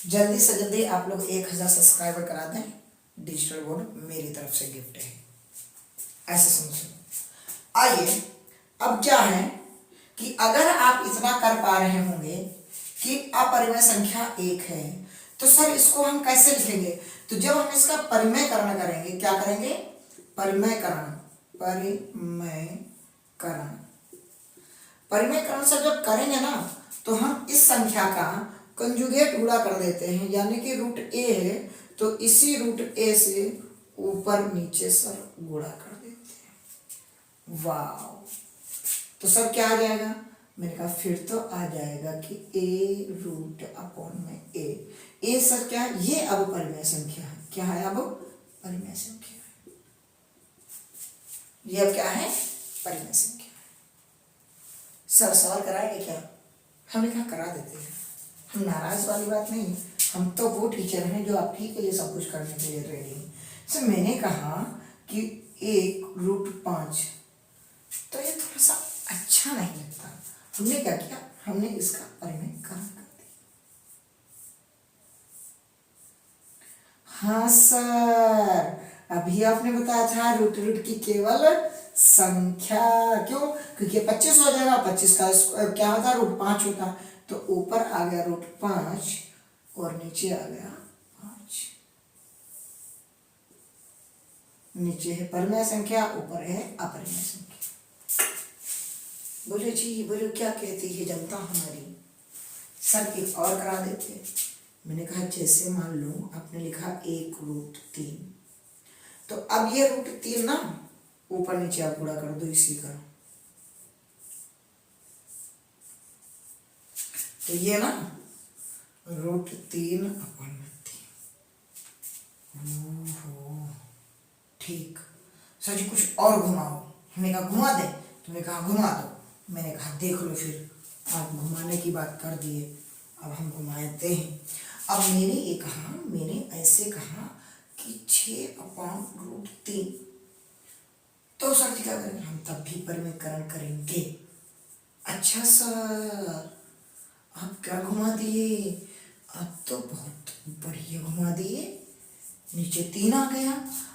जल्दी से जल्दी आप लोग 1000 सब्सक्राइबर करा दें। डिजिटल बोर्ड मेरी तरफ से गिफ्ट है, ऐसे समझो। आइए, अब क्या है कि अगर आप इतना कर पा रहे होंगे कि अपरिमेय संख्या 1 है, तो सर इसको हम कैसे लिखेंगे? तो जब हम इसका परिमेयकरण करेंगे, क्या करेंगे? परिमेयकरण से जब करेंगे ना, तो हम इस संख्या का कंजुगेट गुणा कर देते हैं, यानी कि √a है तो इसी √a से ऊपर नीचे सर गुणा कर देते हैं। वाह! तो सर क्या आ जाएगा? मैंने कहा फिर तो आ जाएगा कि a√/a। a सर क्या है? ये अब परिमेय संख्या है। क्या है? अब परिमेय संख्या है। ये अब क्या है? परिमेय संख्या। सर सवाल कराएंगे क्या? हमने कहा करा देते हैं, हम नाराज वाली बात नहीं। हम तो वो टीचर हैं जो आपकी के लिए सब कुछ करने के लिए रेडी हैं। सर मैंने कहा कि 1√5, तो ये थोड़ा सा अच्छा नहीं लगता। हमने क्या किया? हमने इसका परिमेयकरण कर दिया। हाँ सर, अभी आपने बताया था रूट की केवल संख्या। क्यों? क्योंकि 25 हो जाएगा। 25 का क्या होता? √5 होता। तो ऊपर आ गया √5 और नीचे आ गया 5। नीचे है परिमेय संख्या, ऊपर है अपरिमेय संख्या। बोले जी, बोलो क्या कहती है जनता हमारी? सर एक और करा देते। मैंने कहा जैसे मान लो आपने लिखा 1√3, तो अब ये √3 ना ऊपर नीचे आप गुणा कर दो इसी का। तो ये ना √3/3। ठीक। सर जी कुछ और घुमाओ। हमने कहा घुमा दे। तुमने कहा घुमा दो। मैंने कहा देख लो, फिर आप घुमाने की बात कर दिए, अब हम घुमाते हैं। अब मैंने ऐसे कहा कि 6/√3। तो सर जी क्या करेंगे? हम तब भी परिमेयकरण करेंगे। अच्छा सर, आप क्या घुमा दिए? अब तो बहुत बढ़िया घुमा दिए। नीचे 3 आ गया।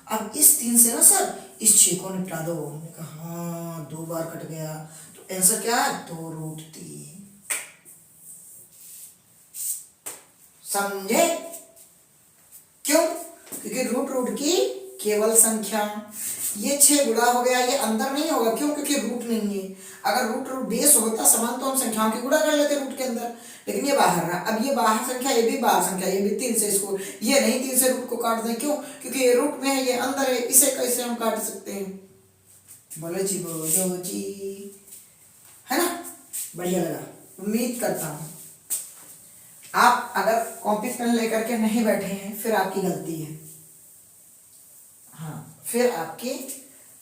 अब इस 3 से ना सर इस 6 को निपटा दो। हमने कहा हाँ, 2 बार कट गया, तो आंसर क्या है? 2√3। समझे? क्यों? क्योंकि रूट की केवल संख्या। ये 6 गुणा हो गया, ये अंदर नहीं होगा। क्यों? क्योंकि रूट नहीं है। अगर रूट बेस होता समान तो हम संख्याओं की गुणा कर लेते रूट के अंदर, लेकिन ये बाहर रहा। अब ये बाहर संख्या, ये भी बाहर संख्या, ये भी 3 से इसको, ये नहीं 3 से रूट को काट दें। क्यों? क्योंकि ये रूट में है, ये अंदर है, इसे कैसे हम काट सकते हैं? बोलो जी, बोलो जी, है ना? बढ़िया लगा। उम्मीद करता हूँ आप अगर कॉपी पेन लेकर के नहीं बैठे हैं, फिर आपकी गलती है। हाँ, फिर आपकी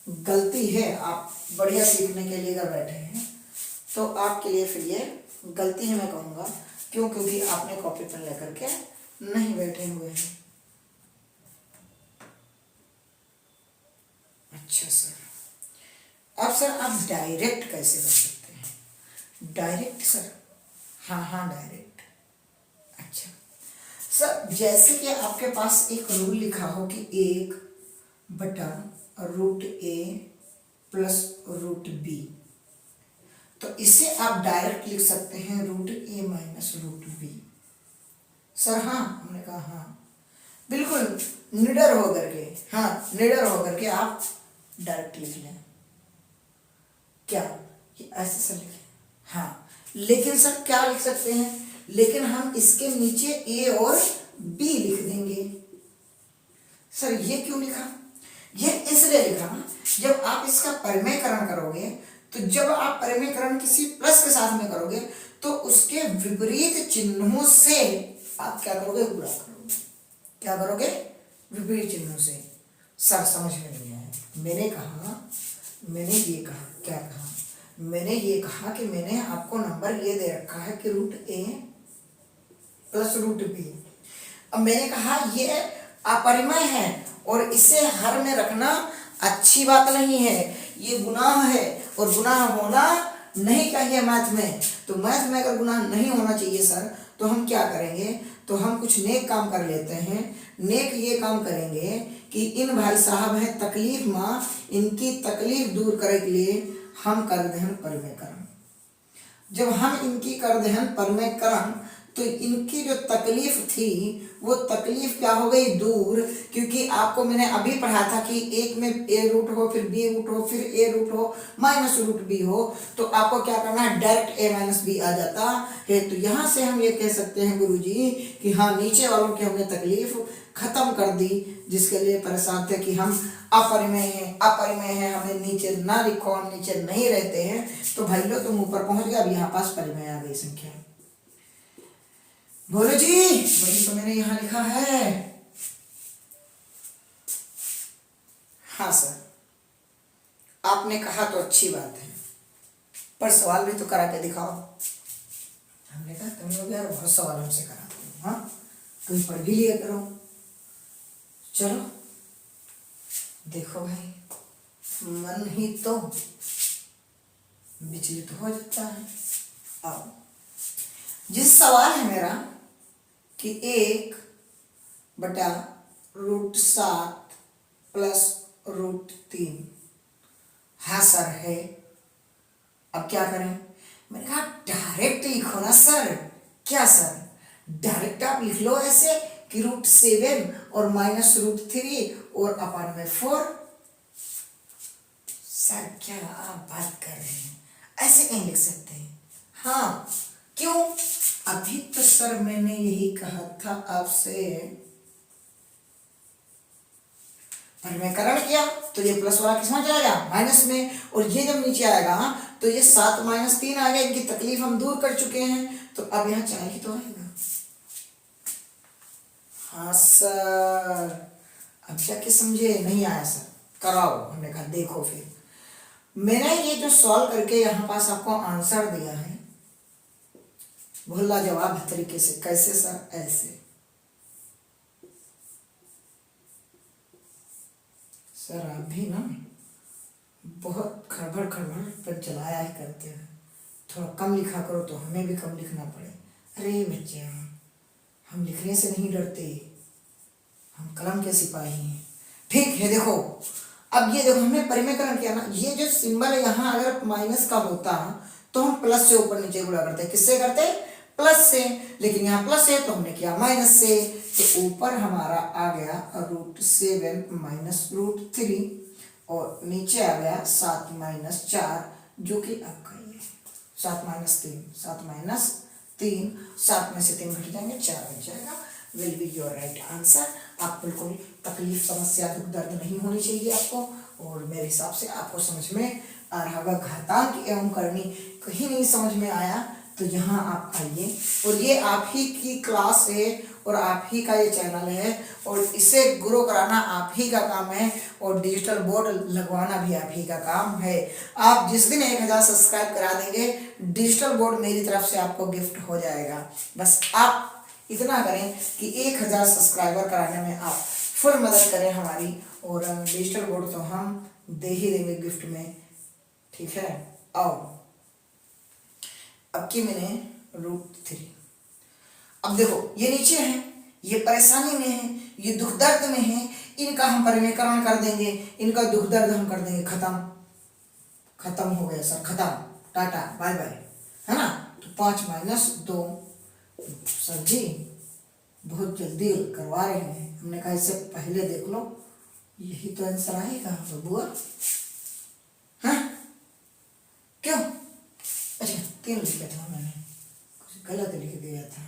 गलती है। आप बढ़िया सीखने के लिए अगर बैठे हैं तो आपके लिए फिर ये गलती है, मैं कहूँगा। क्यों? क्योंकि आपने कॉपी पेन लेकर के नहीं बैठे हुए हैं। अच्छा सर, अब सर आप डायरेक्ट कैसे कर सकते हैं? Direct sir? हाँ हाँ डायरेक्ट। अच्छा, सर जैसे कि आपके पास एक रूल लिखा हो कि 1/√a प्लस √b, तो इसे आप डायरेक्ट लिख सकते हैं √a माइनस √b। सर हाँ, हमने कहा हाँ, बिल्कुल निडर होकर के, हाँ निडर होकर के आप डायरेक्ट लिख लें। क्या ये ऐसे सर लिखें? हाँ, लेकिन सर क्या लिख सकते हैं, लेकिन हम इसके नीचे a और b लिख देंगे। सर ये क्यों लिखा? ये इसलिए लिखा, जब आप इसका परिमेयकरण करोगे, तो जब आप परिमेयकरण किसी प्लस के साथ में करोगे तो उसके विपरीत चिन्हों से आप क्या करोगे, गुणा करोगे। क्या करोगे? विपरीत चिन्हों से। सर समझ में नहीं आया। मैंने ये कहा, क्या कहा? मैंने ये कहा कि मैंने आपको नंबर ये दे रखा है कि √a प्लस √b। अब मैंने कहा ये अपरिमेय है और इसे हर में रखना अच्छी बात नहीं है, ये गुनाह है और गुनाह होना नहीं चाहिए मैथ में। तो मैथ में अगर गुनाह नहीं होना चाहिए सर, तो हम क्या करेंगे, तो हम कुछ नेक काम कर लेते हैं। नेक ये काम करेंगे कि इन भाई साहब हैं तकलीफ माँ, इनकी तकलीफ दूर करने के लिए हम कर दें परिमेयकरण। जब हम इनकी कर दें परिमेयकरण, तो इनकी जो तकलीफ थी वो तकलीफ क्या हो गई, दूर। क्योंकि आपको मैंने अभी पढ़ा था कि एक में a रूट हो, फिर b रूट हो, फिर a रूट हो माइनस √b हो, तो आपको क्या करना है, डायरेक्ट a माइनस b आ जाता है। तो यहाँ से हम ये कह सकते हैं गुरुजी कि हाँ, नीचे वालों की हमने तकलीफ खत्म कर दी, जिसके लिए परेशान थे कि हम अपरिमेय हैं, हमें नीचे ना लिखो, हम नीचे नहीं रहते हैं। तो भाई लो तुम ऊपर पहुंच गए, अब यहाँ पास परिमेय आ गई संख्या। बोलो जी, वही तो मैंने यहां लिखा है। हाँ सर, आपने कहा तो अच्छी बात है, पर सवाल भी तो करा के दिखाओ। हमने कहा तुम लोग यार बहुत सवाल हमसे कराते हो, हाँ तुम पढ़ भी लिया करो। चलो देखो भाई, मन ही तो विचलित हो जाता है। आओ, जिस सवाल है मेरा कि 1/√7 प्लस √3, हाँ सर है। अब क्या करें? मैंने कहा डायरेक्ट लिखो ना सर। क्या सर? डायरेक्ट आप लिख लो ऐसे कि √7 और माइनस √3 और अपान में 4। सर क्या आप बात कर रहे हैं, ऐसे कहीं लिख सकते हैं? हाँ, क्यों? अभी तो सर मैंने यही कहा था आपसे, परिमेयकरण किया तो ये प्लस वाला किसमें जाएगा, माइनस में, और ये जब नीचे आएगा तो ये 7 माइनस 3 आ गया। इनकी तकलीफ हम दूर कर चुके हैं, तो अब यहाँ 4 ही तो आएगा। हाँ सर, अब जाके समझे? नहीं आया सर, कराओ। हमने कहा देखो फिर मैंने ये जो सॉल्व करके यहाँ पास आपको आंसर दिया है, भोला जवाब तरीके से। कैसे सर? ऐसे। सर आप भी ना बहुत खड़बड़ पर चलाया ही करते हैं, थोड़ा कम लिखा करो तो हमें भी कम लिखना पड़े। अरे बच्चे, हम लिखने से नहीं डरते, हम कलम के सिपाही हैं। ठीक है, देखो अब ये देखो हमने परिमेयकरण किया ना, ये जो सिंबल है यहाँ अगर माइनस का होता तो हम प्लस से ऊपर नीचे गुणा करते। किससे करते? प्लस से। लेकिन यहाँ प्लस है तो हमने किया माइनस से, तो ऊपर हमारा आ गया √7 माइनस √3 और नीचे आ गया 7 माइनस 4, जो कि आपका ये 7 माइनस 3, 7 माइनस 3, 7 में से 3 घट जाएंगे, 4 बच जाएगा। Will be your right answer. आप बिल्कुल तकलीफ, समस्या, दुख दर्द नहीं होनी चाहिए आपको, और मेरे हिसाब से आपको समझ में आ रहा होगा। घातांक एवं करनी कहीं नहीं समझ में आया तो यहाँ आप आइए, और ये आप ही की क्लास है और आप ही का ये चैनल है, और इसे ग्रो कराना आप ही का काम है, और डिजिटल बोर्ड लगवाना भी आप ही का काम है। आप जिस दिन 1000 सब्सक्राइब करा देंगे, डिजिटल बोर्ड मेरी तरफ से आपको गिफ्ट हो जाएगा। बस आप इतना करें कि 1000 सब्सक्राइबर कराने में आप फुल मदद करें हमारी, और डिजिटल बोर्ड तो हम दे ही देंगे गिफ्ट में, ठीक है। आओ, अब की मैंने √3, अब देखो ये नीचे है, ये परेशानी में है, ये दुख दर्द में है, इनका हम परिमेयकरण कर देंगे, इनका दुख दर्द हम कर देंगे खत्म। खत्म हो गया सर, खत्म, टाटा बाय बाय, है ना। तो 5 माइनस 2। सर जी बहुत जल्दी करवा रहे हैं, हमने कहा इससे पहले देख लो, यही तो आंसर आएगा बबुआ। हाँ क्यों? अच्छा 3 लिखा था मैंने, कुछ गलत लिख दिया था।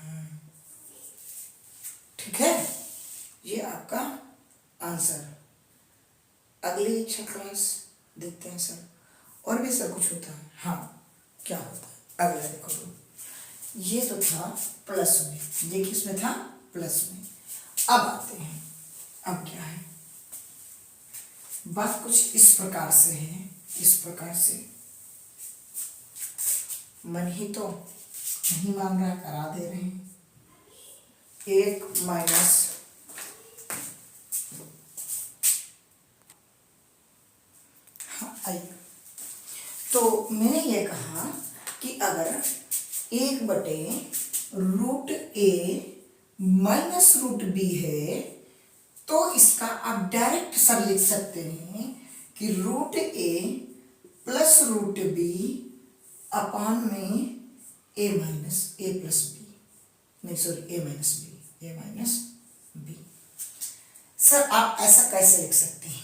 ठीक है, ये आपका आंसर। अगली इच्छा क्लास देखते हैं सर, और भी सर कुछ होता है? हाँ क्या होता है अगला देखो तो, ये तो था प्लस में, ये किसमें था? प्लस में। अब आते हैं, अब क्या है, बात कुछ इस प्रकार से है, इस प्रकार से। मन ही तो नहीं मान रहा, करा दे रहे हैं। 1 माइनस आई। तो मैंने ये कहा कि अगर 1/√a माइनस √b है, तो इसका आप डायरेक्ट सर लिख सकते हैं कि √a प्लस √b अपान में a प्लस b, नहीं sorry a minus b। Sir आप ऐसा कैसे लिख सकते हैं?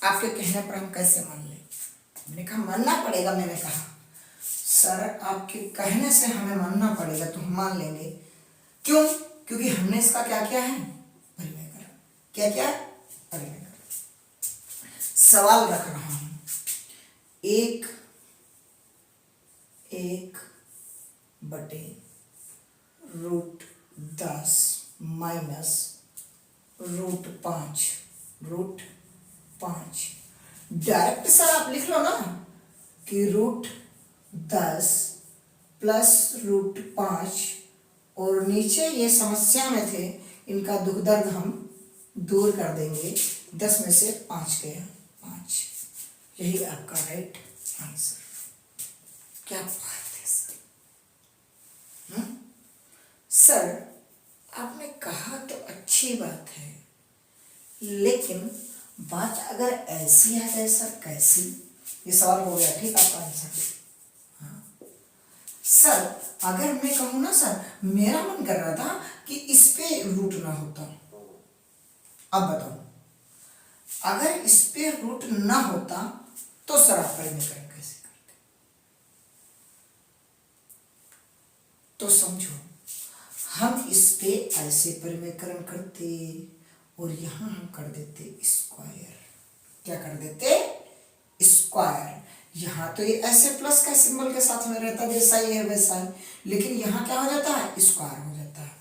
आपके कहने पर हम कैसे मान लें? मैंने कहा मानना पड़ेगा। मैंने कहा सर आपके कहने से हमें मानना पड़ेगा, तो हम मान लेंगे। क्यों? क्योंकि हमने इसका क्या किया है? परिमेयकरण। क्या क्या? परिमेयकरण। सवाल रख रहा हूं, 1/10 माइनस √5 डायरेक्ट सर आप लिख लो ना कि √10 प्लस √5, और नीचे ये समस्या में थे, इनका दुख दर्द हम दूर कर देंगे। 10 में से 5 गया, 5। यही आपका राइट आंसर। क्या बात है सर। सर आपने कहा तो अच्छी बात है, लेकिन बात अगर ऐसी आ जाए सर, कैसी? ये सवाल हो गया, ठीक आपका आंसर। हाँ सर अगर मैं कहूँ ना सर, मेरा मन कर रहा था कि इस पे रूट ना होता, अब बताओ अगर इस पे रूट ना होता तो सर आप परिमेयकरण कैसे करते? तो समझो, हम इस पे ऐसे परिमेयकरण करते और यहां हम कर देते स्क्वायर। क्या कर देते? स्क्वायर। यहां तो ये ऐसे प्लस का सिंबल के साथ में रहता, जैसा ये है वैसा ही, लेकिन यहां क्या हो जाता है? स्क्वायर हो जाता है।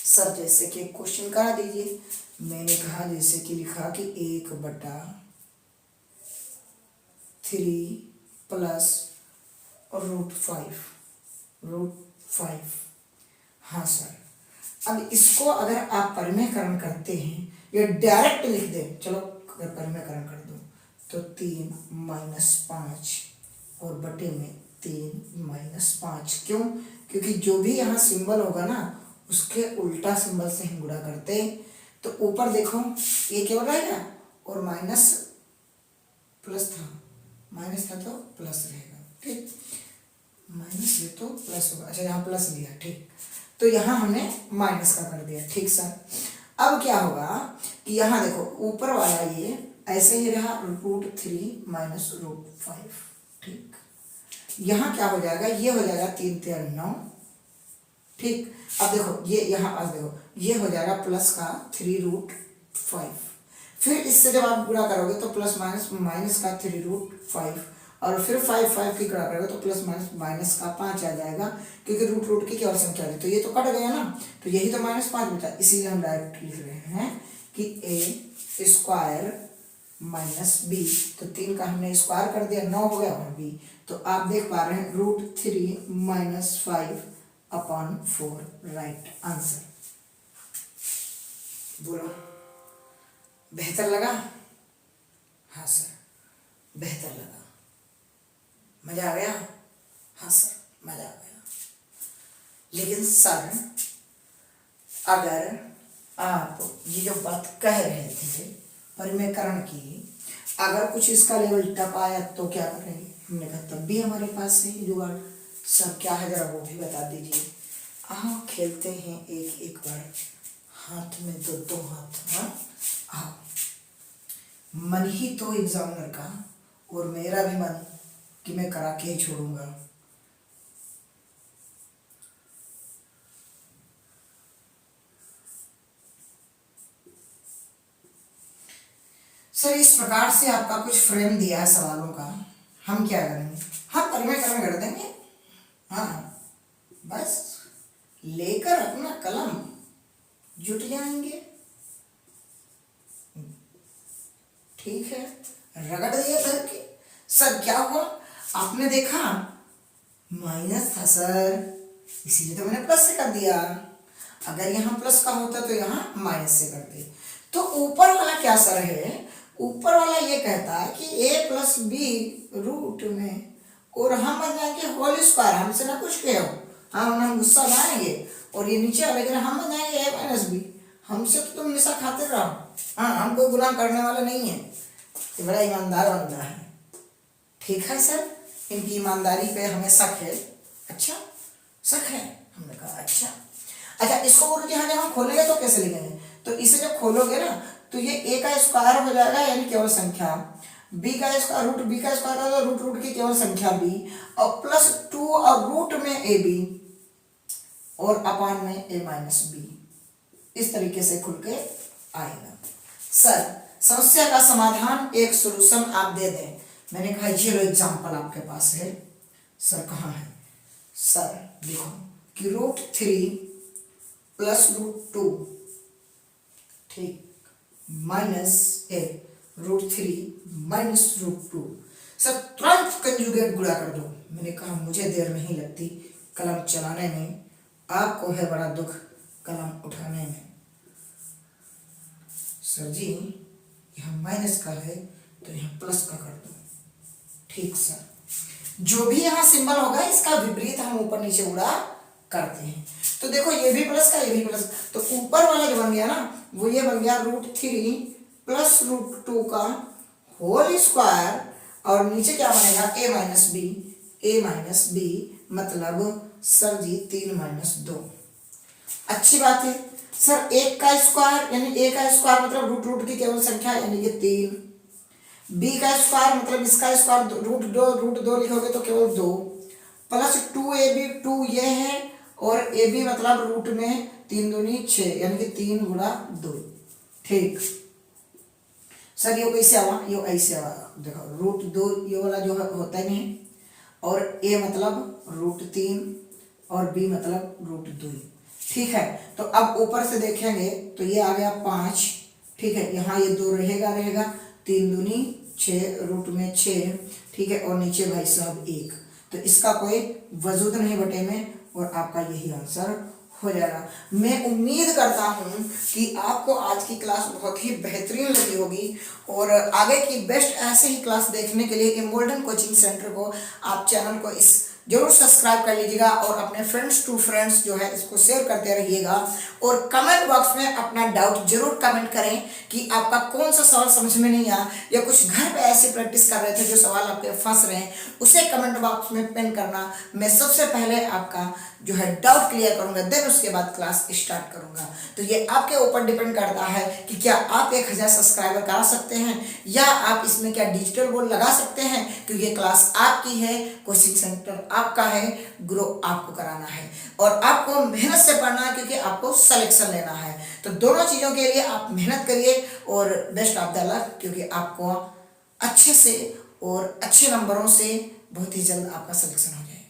सर जैसे कि क्वेश्चन करा दीजिए। मैंने कहा जैसे कि लिखा कि 1/3 प्लस √5। हाँ सर, अब इसको अगर आप परिमेयकरण करते हैं, या डायरेक्ट लिख दें, चलो अगर परिमेयकरण कर दो तो 3 माइनस 5 और बटे में 3 माइनस 5। क्यों? क्योंकि जो भी यहाँ सिंबल होगा ना, उसके उल्टा सिंबल से हम गुणा करते हैं। तो ऊपर देखो ये क्या रहेगा, और माइनस प्लस था, माइनस था तो प्लस रहेगा, ठीक। माइनस ले तो प्लस होगा, अच्छा यहाँ प्लस लिया, ठीक। तो यहाँ हमने माइनस का कर दिया, ठीक सर। अब क्या होगा कि यहाँ देखो ऊपर वाला ये ऐसे ही रहा, √3 माइनस √5, ठीक। यहाँ क्या हो जाएगा? ये हो जाएगा 3 3 9, ठीक। अब देखो ये यहाँ पास देखो, ये हो जाएगा प्लस का 3√5। फिर इससे जब आप गुणा करोगे तो प्लस माइनस माइनस का 3√5, और फिर 5 की गुणा करोगे तो प्लस माइनस माइनस का 5 आ जाएगा, क्योंकि रूट की केवल संख्या है, तो ये तो कट गया ना, तो यही तो -5 बचा। इसीलिए हम डायरेक्ट लिख रहे हैं कि a² माइनस b, तो 3 का हमने स्क्वायर कर दिया, 9 हो गया, और b। तो आप देख पा रहे हैं √3 माइनस 5/4 राइट आंसर। बोलो बेहतर लगा? हाँ सर बेहतर लगा। मजा आ गया? हाँ सर मजा आ गया। लेकिन सर अगर आप ये जो बात कह रहे थे परिमेयकरण की, अगर कुछ इसका लेवल टप आया तो क्या करेंगे? हमने कहा तब भी हमारे पास है जुगाड़। सब क्या है जरा वो भी बता दीजिए। आओ खेलते हैं एक एक बार, हाथ में दो दो हाथ। हाँ आओ। मन ही तो एग्जामिनर का और मेरा भी मन कि मैं करा के ही छोड़ूंगा। सर इस प्रकार से आपका कुछ फ्रेम दिया है सवालों का, हम क्या करेंगे? हम परिमेयकरण कर देंगे। हाँ बस लेकर अपना कलम जुट जाएंगे। ठीक है, रगड़ दिया धर के। सर क्या हुआ आपने देखा? माइनस था सर, इसीलिए तो मैंने प्लस से कर दिया। अगर यहाँ प्लस का होता तो यहाँ माइनस से करते। तो ऊपर वाला क्या सर है? ऊपर वाला ये कहता है कि a प्लस बी रूट में, और हम बन जाएंगे होल स्क्वायर। हमसे ना कुछ कहो, हम गुस्सा लाएंगे। और ये नीचे वाले लेकिन हम बन जाएंगे a माइनस बी। हमसे तो तुम निशा खाते रहो। हाँ हम कोई गुनाह करने वाला नहीं है, ये बड़ा ईमानदार बंदा है। ठीक है सर, इनकी ईमानदारी पे हमें शक है। अच्छा शक है, हमने कहा अच्छा। अच्छा इसको बोलो कि हाँ जब हम खोलेंगे तो कैसे लिखेंगे? तो इसे जब खोलोगे ना तो ये a का स्क्वायर हो जाएगा यानी केवल संख्या, b का स्क्वायर रूट b का स्क्वायर होगा रूट रूट की केवल संख्या b, और प्लस 2 और रूट में ab और अपान में a माइनस b। इस तरीके से खुल के आएगा। सर समस्या का समाधान एक सोल्यूशन आप दे दें। मैंने कहा ये लो एग्जाम्पल आपके पास है। सर कहाँ है? सर देखो कि रूट 3 प्लस रूट 2 ठीक माइनस ए रूट 3 माइनस रूट 2। सर तुरंत कंजुगेट गुणा कर दो। मैंने कहा मुझे देर नहीं लगती कलम चलाने में, आपको है बड़ा दुख कलम उठाने में। सर जी यहाँ माइनस का है तो यहाँ प्लस का कर दो। ठीक सर, जो भी यहाँ सिंबल होगा इसका विपरीत हम ऊपर नीचे उड़ा करते हैं। तो देखो ये भी प्लस का ये भी प्लस, तो ऊपर वाला जो बन गया ना वो ये बन गया रूट 3 प्लस रूट 2 का होल स्क्वायर, और नीचे क्या बनेगा a माइनस बी मतलब सर जी 3 माइनस 2। अच्छी बात है सर, एक का स्क्वायर यानी a का स्क्वायर मतलब रूट रूट की केवल संख्या यानी कि 3, b का स्क्वायर मतलब इसका स्क्वायर रूट 2 लिखोगे तो केवल 2, प्लस 2ab 2 ये है, और ab मतलब रूट में 3 दूनी 6 यानी कि 3 गुणा 2। ठीक सर ये कैसे आवा? ये ऐसे आवा। देखो रूट 2 ये वाला जो होता ही नहीं, और a मतलब रूट 3 और b मतलब रूट 2। ठीक है, तो अब ऊपर से देखेंगे तो ये आ गया 5। ठीक है, यहाँ ये 2 रहेगा 3 दूनी 6 रूट में 6। ठीक है, और नीचे भाई साहब 1, तो इसका कोई वजूद नहीं बटे में, और आपका यही आंसर हो जाएगा। मैं उम्मीद करता हूँ कि आपको आज की क्लास बहुत ही बेहतरीन लगी होगी, और आगे की बेस्ट ऐसे ही क्लास देखने के लिए इम्बोल्डन कोचिंग सेंटर को आप चैनल को इस जरूर सब्सक्राइब कर लीजिएगा, और अपने फ्रेंड्स टू फ्रेंड्स जो है इसको शेयर करते रहिएगा, और कमेंट बॉक्स में अपना डाउट जरूर कमेंट करें कि आपका कौन सा सवाल समझ में नहीं आया, या कुछ घर पे ऐसे प्रैक्टिस कर रहे थे जो सवाल आपके फंस रहे हैं, उसे कमेंट बॉक्स में पिन करना। मैं सबसे पहले आपका जो है डाउट क्लियर करूंगा, देन उसके बाद क्लास स्टार्ट करूंगा। तो ये आपके ऊपर डिपेंड करता है कि क्या आप 1000 सब्सक्राइबर करा सकते हैं, या आप इसमें क्या डिजिटल बोर्ड लगा सकते हैं, क्योंकि ये क्लास आपकी है, कोचिंग सेंटर आपका है, ग्रो आपको कराना है, और आपको मेहनत से पढ़ना है क्योंकि आपको सिलेक्शन लेना है। तो दोनों चीज़ों के लिए आप मेहनत करिए, और बेस्ट ऑफ द लक, क्योंकि आपको अच्छे से और अच्छे नंबरों से बहुत ही जल्द आपका सिलेक्शन हो जाएगा।